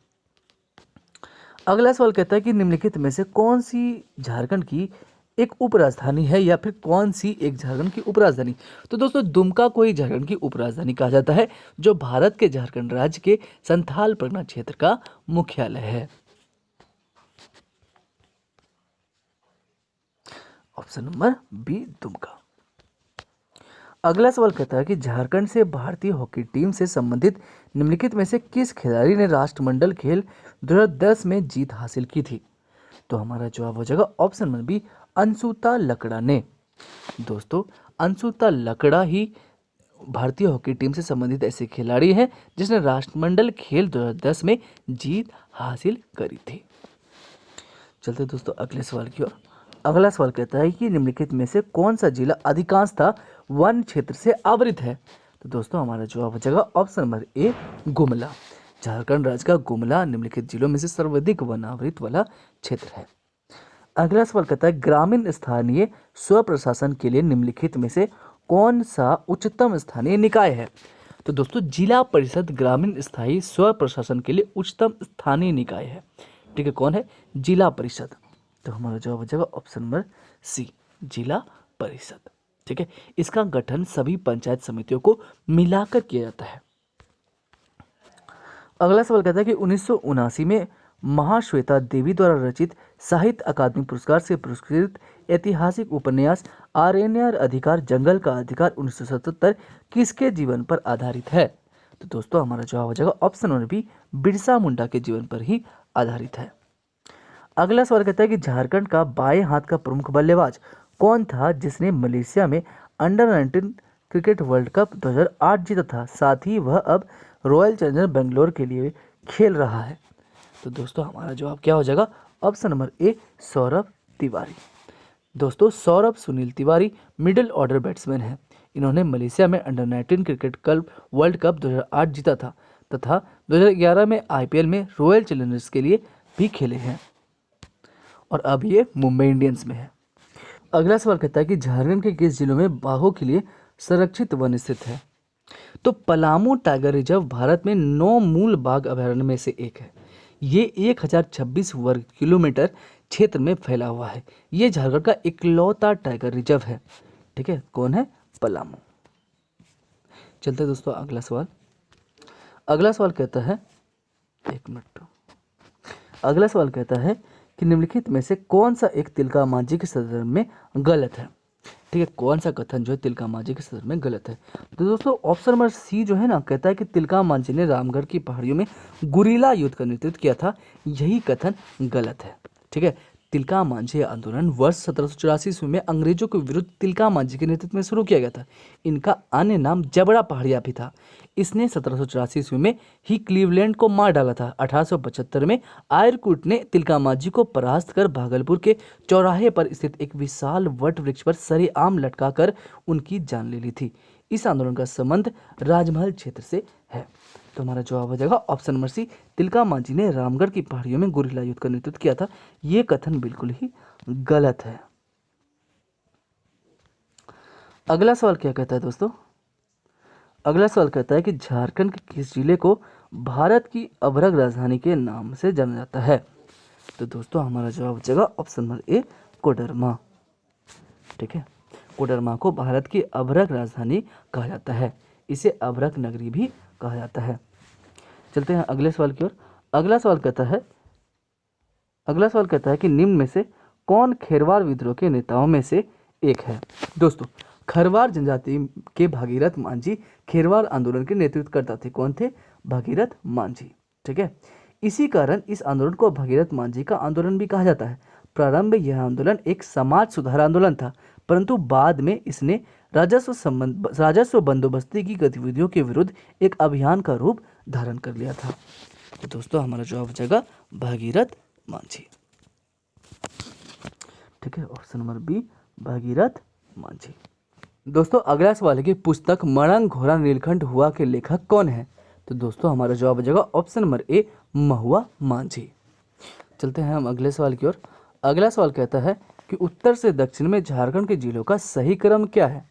अगला सवाल कहता है कि निम्नलिखित में से कौन सी झारखंड की एक उपराजधानी है, या फिर कौन सी एक झारखंड की उपराजधानी। तो दोस्तों दुमका को ही झारखंड की उपराजधानी कहा जाता है, जो भारत के झारखंड राज्य के संथाल परगना क्षेत्र का मुख्यालय है। Option number B, Dumka. अगला सवाल कहता है कि झारखंड से भारतीय हॉकी टीम से संबंधित निम्नलिखित में से किस खिलाड़ी ने राष्ट्रमंडल खेल 2010 में जीत हासिल की थी। तो हमारा जवाब हो जाएगा ऑप्शन नंबर बी, अंशुता लकड़ा ने। दोस्तों अंशुता लकड़ा ही भारतीय हॉकी टीम से संबंधित ऐसे खिलाड़ी हैं जिसने राष्ट्रमंडल खेल 2010 में जीत हासिल करी थी। चलते दोस्तों अगले सवाल की ओर। अगला सवाल कहता है कि निम्नलिखित में से कौन सा जिला अधिकांशतः वन क्षेत्र से आवृत है। तो दोस्तों हमारा जवाब हो जाएगा ऑप्शन नंबर ए, गुमला। झारखंड राज्य का गुमला निम्नलिखित जिलों में से सर्वाधिक वन आवृत वाला क्षेत्र है। अगला सवाल कहता है ग्रामीण स्थानीय स्व प्रशासन के लिए निम्नलिखित में से कौन सा उच्चतम स्थानीय निकाय है। तो दोस्तों जिला परिषद ग्रामीण स्थायी स्व प्रशासन के लिए उच्चतम स्थानीय निकाय है। ठीक है, कौन है, जिला परिषद। तो हमारा जवाब हो जाएगा ऑप्शन नंबर सी, जिला परिषद। ठीक है, इसका गठन सभी पंचायत समितियों को मिलाकर किया जाता है। अगला सवाल कहता है कि 1979 में महाश्वेता देवी द्वारा रचित साहित्य अकादमी पुरस्कार से पुरस्कृत ऐतिहासिक उपन्यास आरण्य अधिकार जंगल का अधिकार 1977 किसके जीवन पर आधारित है। तो दोस्तों हमारा जवाब हो जाएगा option number B, Birsa Munda के जीवन पर ही आधारित है। अगला सवाल कहता है कि झारखंड का बाएं हाथ का प्रमुख बल्लेबाज कौन था जिसने मलेशिया में अंडर 19 क्रिकेट वर्ल्ड कप 2008 जीता था, साथ ही वह अब रॉयल चैलेंजर बेंगलोर के लिए खेल रहा है। तो दोस्तों हमारा जवाब क्या हो जाएगा, option number A, Saurabh Tiwari. दोस्तों Saurabh Sunil Tiwari middle order batsman हैं। इन्होंने मलेशिया में under 19 cricket club world cup 2008 जीता था तथा 2011 में IPL में रॉयल चैलेंजर्स के लिए भी खेले हैं। और अब ये मुंबई इंडियंस में है। अगला सवाल कहता है कि झारखंड के किस जिलों में बाघों के लिए संरक्षित वन स्थित है? तो पलामू टाइगर रिजर्व भारत में 9 मूल बाघ अभयारण्य में से एक है। ये 1026 वर्ग किलोमीटर क्षेत्र में फैला हुआ है। ये झारखंड का इकलौता टाइगर रिजर्व है। ठीक है, कौन है? पलामू। चलते हैं दोस्तों अगला सवाल। अगला सवाल कहता है, एक मिनट, अगला सवाल कहता है कि निम्नलिखित में से कौन सा एक तिलका मांझी के संदर्भ में गलत है? ठीक है, कौन सा कथन जो है तिलका मांझी के संदर्भ में गलत है? तो दोस्तों ऑप्शन नंबर सी जो है ना, कहता है कि तिलका मांझी ने रामगढ़ की पहाड़ियों में गुरिल्ला युद्ध का नेतृत्व किया था। यही कथन गलत है। ठीक है, तिलका मांझी आंदोलन वर्ष 1784 ईस्वी में अंग्रेजों के विरुद्ध तिलका मांझी के नेतृत्व में शुरू किया गया था। इनका अन्य नाम जबड़ा पहाड़िया भी था। इसने 1784 ईस्वी में ही क्लीवलैंड को मार डाला था। 1875 में आयरकूट ने तिलका मांझी को परास्त कर भागलपुर के चौराहे पर स्थित एक विशाल वट वृक्ष पर सरेआम लटका कर उनकी जान ले ली थी। इस आंदोलन का संबंध राजमहल क्षेत्र से है। तो हमारा जवाब हो जाएगा option number C, Tilka Manjhi ने रामगढ़ की पहाड़ियों में गुरिल्ला युद्ध का नेतृत्व किया था। ये कथन बिल्कुल ही गलत है। अगला सवाल क्या कहता है दोस्तों? अगला सवाल कहता है कि झारखंड के किस जिले को भारत की अभ्रक राजधानी के नाम से जाना जाता है? तो दोस्तों हमारा जवाब हो जाएगा ऑप्शन नंबर ए, कोडरमा। ठीक है, कोडरमा को भारत की अभ्रक राजधानी कहा जाता है। इसे अभ्रक नगरी भी कहा जाता है। चलते हैं अगले सवाल की ओर। अगला सवाल कहता है कि निम्न में से कौन खेरवार विद्रोह के नेताओं में से एक है? दोस्तों खरवार जनजाति के भागीरथ मांझी खेरवार आंदोलन के नेतृत्व करता थे। कौन थे? भागीरथ मांझी। ठीक है, इसी कारण इस आंदोलन को भागीरथ मांझी का आंदोलन भी कहा जाता है। प्रारंभ में यह आंदोलन एक समाज सुधार आंदोलन था, परंतु बाद में इसने राजस्व बंदोबस्ती की गतिविधियों के विरुद्ध एक अभियान का रूप धारण कर लिया था। तो दोस्तों हमारा जवाब हो जाएगा भागीरथ मांझी। ठीक है, option number B, Bhagirath Manjhi. दोस्तों अगला सवाल है कि पुस्तक मरंग घोड़ा नीलकंठ हुआ के लेखक कौन है? तो दोस्तों हमारा जवाब हो जाएगा ऑप्शन नंबर ए, महुआ मांझी। चलते हैं हम अगले सवाल की ओर। अगला सवाल कहता है कि उत्तर से दक्षिण में झारखंड के जिलों का सही क्रम क्या है?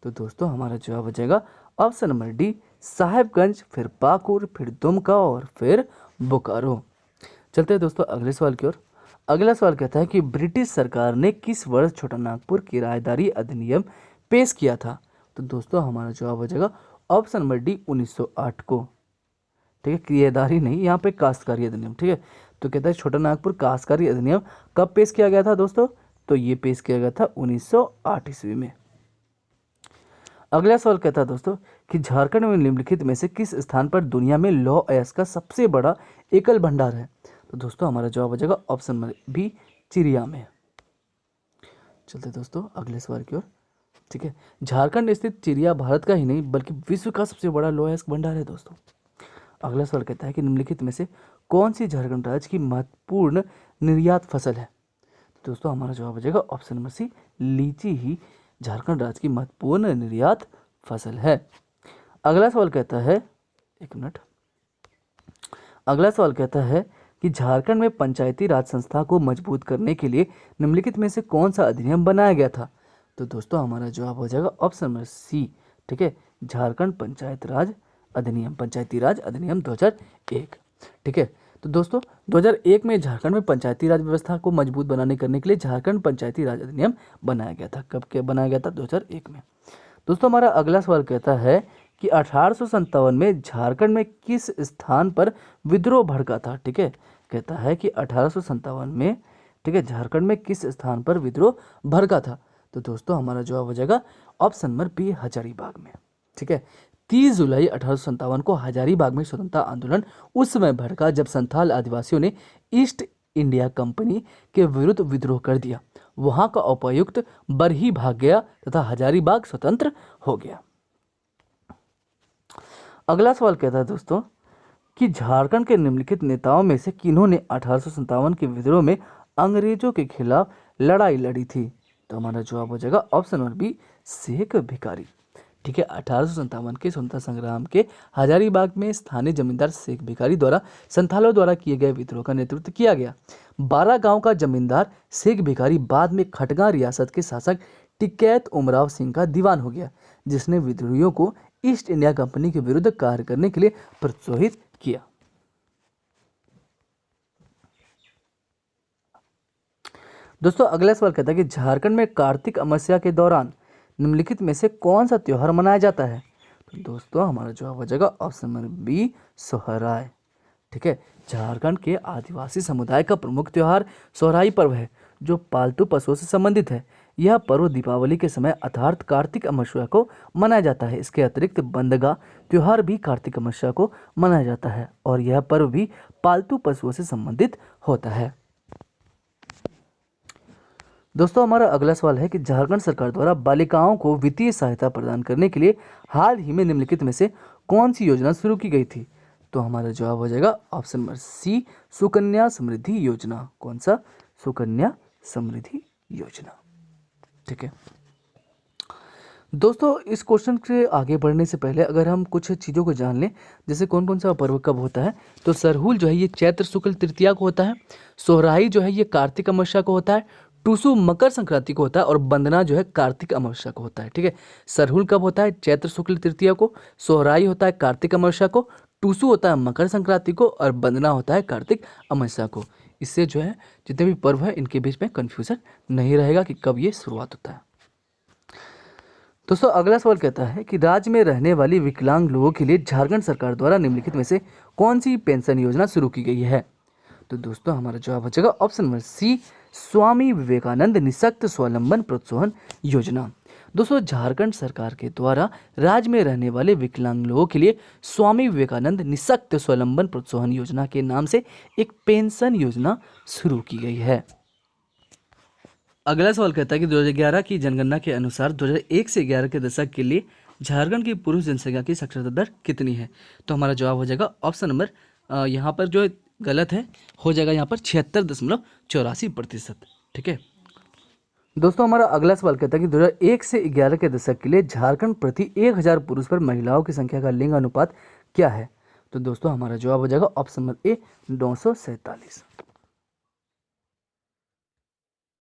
तो दोस्तों हमारा जवाब हो जाएगा ऑप्शन नंबर डी, साहेबगंज, फिर पाकुड़, फिर दुमका और फिर बोकारो। चलते हैं दोस्तों अगले सवाल की ओर। अगला सवाल कहता है कि ब्रिटिश सरकार ने किस वर्ष छोटानागपुर किराएदारी अधिनियम पेश किया था? तो दोस्तों हमारा जवाब हो जाएगा ऑप्शन नंबर डी, 1908 को। ठीक है, किराएदारी नहीं, यहाँ पे काश्तकारी अधिनियम। ठीक है, तो कहता है छोटानागपुर काश्तकारी अधिनियम कब पेश किया गया था दोस्तों? तो ये पेश किया गया था 1908 ईस्वी में। अगला सवाल कहता है दोस्तों कि झारखंड में निम्नलिखित में से किस स्थान पर दुनिया में लौह अयस्क का सबसे बड़ा एकल भंडार है? तो दोस्तों हमारा जवाब हो जाएगा ऑप्शन नंबर बी, चिरिया में। चलते दोस्तों अगले सवाल की ओर। ठीक है, झारखंड स्थित चिरिया भारत का ही नहीं बल्कि विश्व का सबसे बड़ा लौह अयस्क भंडार है दोस्तों। अगला सवाल कहता है कि निम्नलिखित में से कौन सी झारखंड राज्य की महत्वपूर्ण निर्यात फसल है? तो दोस्तों हमारा जवाब हो जाएगा ऑप्शन नंबर सी, लीची ही झारखंड राज्य की महत्वपूर्ण निर्यात फसल है। अगला सवाल कहता है, एक मिनट, अगला सवाल कहता है कि झारखंड में पंचायती राज संस्था को मजबूत करने के लिए निम्नलिखित में से कौन सा अधिनियम बनाया गया था? तो दोस्तों हमारा जवाब हो जाएगा ऑप्शन नंबर सी। ठीक है, झारखंड पंचायती राज अधिनियम 2001। ठीक है, तो दोस्तों 2001 में झारखंड में पंचायती राज व्यवस्था को मजबूत बनाने करने के लिए झारखंड पंचायती राज अधिनियम बनाया गया था। कब के बनाया गया था? 2001 में। दोस्तों हमारा अगला सवाल कहता है कि 1857 में झारखंड में किस स्थान पर विद्रोह भड़का था? ठीक है, कहता है कि 1857 में, ठीक है, झारखंड में किस स्थान पर विद्रोह भड़का था? तो दोस्तों हमारा जवाब हो जाएगा ऑप्शन नंबर बी, हजारीबाग में। ठीक है, 30 जुलाई 1857 को हजारीबाग में स्वतंत्रता आंदोलन उस समय भड़का जब संथाल आदिवासियों ने ईस्ट इंडिया कंपनी के विरुद्ध विद्रोह कर दिया। वहां का उपायुक्त बरही भाग गया तथा हजारीबाग स्वतंत्र हो गया। अगला सवाल कहता है दोस्तों कि झारखंड के निम्नलिखित नेताओं में से किन्होंने 1857 के विद्रोह में अंग्रेजों के खिलाफ लड़ाई लड़ी थी? तो हमारा जवाब हो जाएगा option number B, Sheikh Bhikhari. ठीक है। 1857 के स्वतंत्रता संग्राम के हजारीबाग में स्थानीय जमींदार शेख भिखारी द्वारा संथालों द्वारा किए गए विद्रोह का नेतृत्व किया गया। 12 गांव का जमींदार शेख भिखारी बाद में खटगां रियासत के शासक टिकैत उमराव सिंह का दीवान हो गया, जिसने विद्रोहियों को ईस्ट इंडिया कंपनी के विरुद्ध कार्य करने के लिए प्रोत्साहित किया। दोस्तों अगला सवाल कहता है कि झारखंड में कार्तिक अमावस्या के दौरान निम्नलिखित में से कौन सा त्योहार मनाया जाता है? तो दोस्तों हमारा जवाब हो जाएगा ऑप्शन नंबर बी, सोहराय। ठीक है। झारखंड के आदिवासी समुदाय का प्रमुख त्योहार सोहराई पर्व है, जो पालतू पशुओं से संबंधित है। यह पर्व दीपावली के समय अर्थात कार्तिक अमावस्या को मनाया जाता है। इसके अतिरिक्त बंदगा त्योहार भी कार्तिक अमावस्या को मनाया जाता है और यह पर्व भी पालतू पशुओं से संबंधित होता है। दोस्तों हमारा अगला सवाल है कि झारखंड सरकार द्वारा बालिकाओं को वित्तीय सहायता प्रदान करने के लिए हाल ही में निम्नलिखित में से कौन सी योजना शुरू की गई थी? तो हमारा जवाब हो जाएगा ऑप्शन नंबर सी, सुकन्या समृद्धि योजना। कौन सा? सुकन्या समृद्धि योजना। ठीक है। दोस्तों इस क्वेश्चन के आगे बढ़ने से पहले अगर हम कुछ चीज़ों को जान लें, जैसे कौन कौन सा पर्व कब होता है, तो सरहुल जो है ये चैत्र शुक्ल तृतीया को होता है, सोहराई जो है ये कार्तिक अमावस्या को होता है, टूसू मकर संक्रांति को होता है और बंदना जो है कार्तिक अमावस्या को होता है। ठीक है। सरहुल कब होता है? चैत्र शुक्ल तृतीया को, सोहराई होता है कार्तिक अमावस्या को, टूसू होता है मकर संक्रांति को और बंदना होता है कार्तिक अमावस्या को। इससे जो है जितने भी पर्व है इनके बीच में कन्फ्यूजन नहीं रहेगा कि कब ये शुरुआत होता है। दोस्तों अगला सवाल कहता है कि राज्य में रहने वाली विकलांग लोगों के लिए झारखंड सरकार द्वारा निम्नलिखित में से कौन सी पेंशन योजना शुरू की गई है? तो दोस्तों हमारा जवाब हो जाएगा ऑप्शन नंबर सी, स्वामी विवेकानंद निःशक्त स्वावलंबन प्रोत्साहन योजना। दोस्तों झारखंड सरकार के द्वारा राज्य में रहने वाले विकलांग लोगों के लिए स्वामी विवेकानंद निःशक्त स्वावलंबन प्रोत्साहन योजना के नाम से एक पेंशन योजना शुरू की गई है। अगला सवाल कहता है कि 2011 की जनगणना के अनुसार 2001 से 11 के दशक के लिए झारखंड की पुरुष जनसंख्या की साक्षरता दर कितनी है? तो हमारा जवाब हो जाएगा ऑप्शन नंबर यहाँ पर जो गलत है हो जाएगा यहाँ पर 76.84%। ठीक है। दोस्तों हमारा अगला सवाल कहता है कि 2001 से 11 के दशक के लिए झारखंड प्रति 1000 पुरुष पर महिलाओं की संख्या का लिंग अनुपात क्या है? तो दोस्तों हमारा जवाब हो जाएगा ऑप्शन नंबर ए, 947।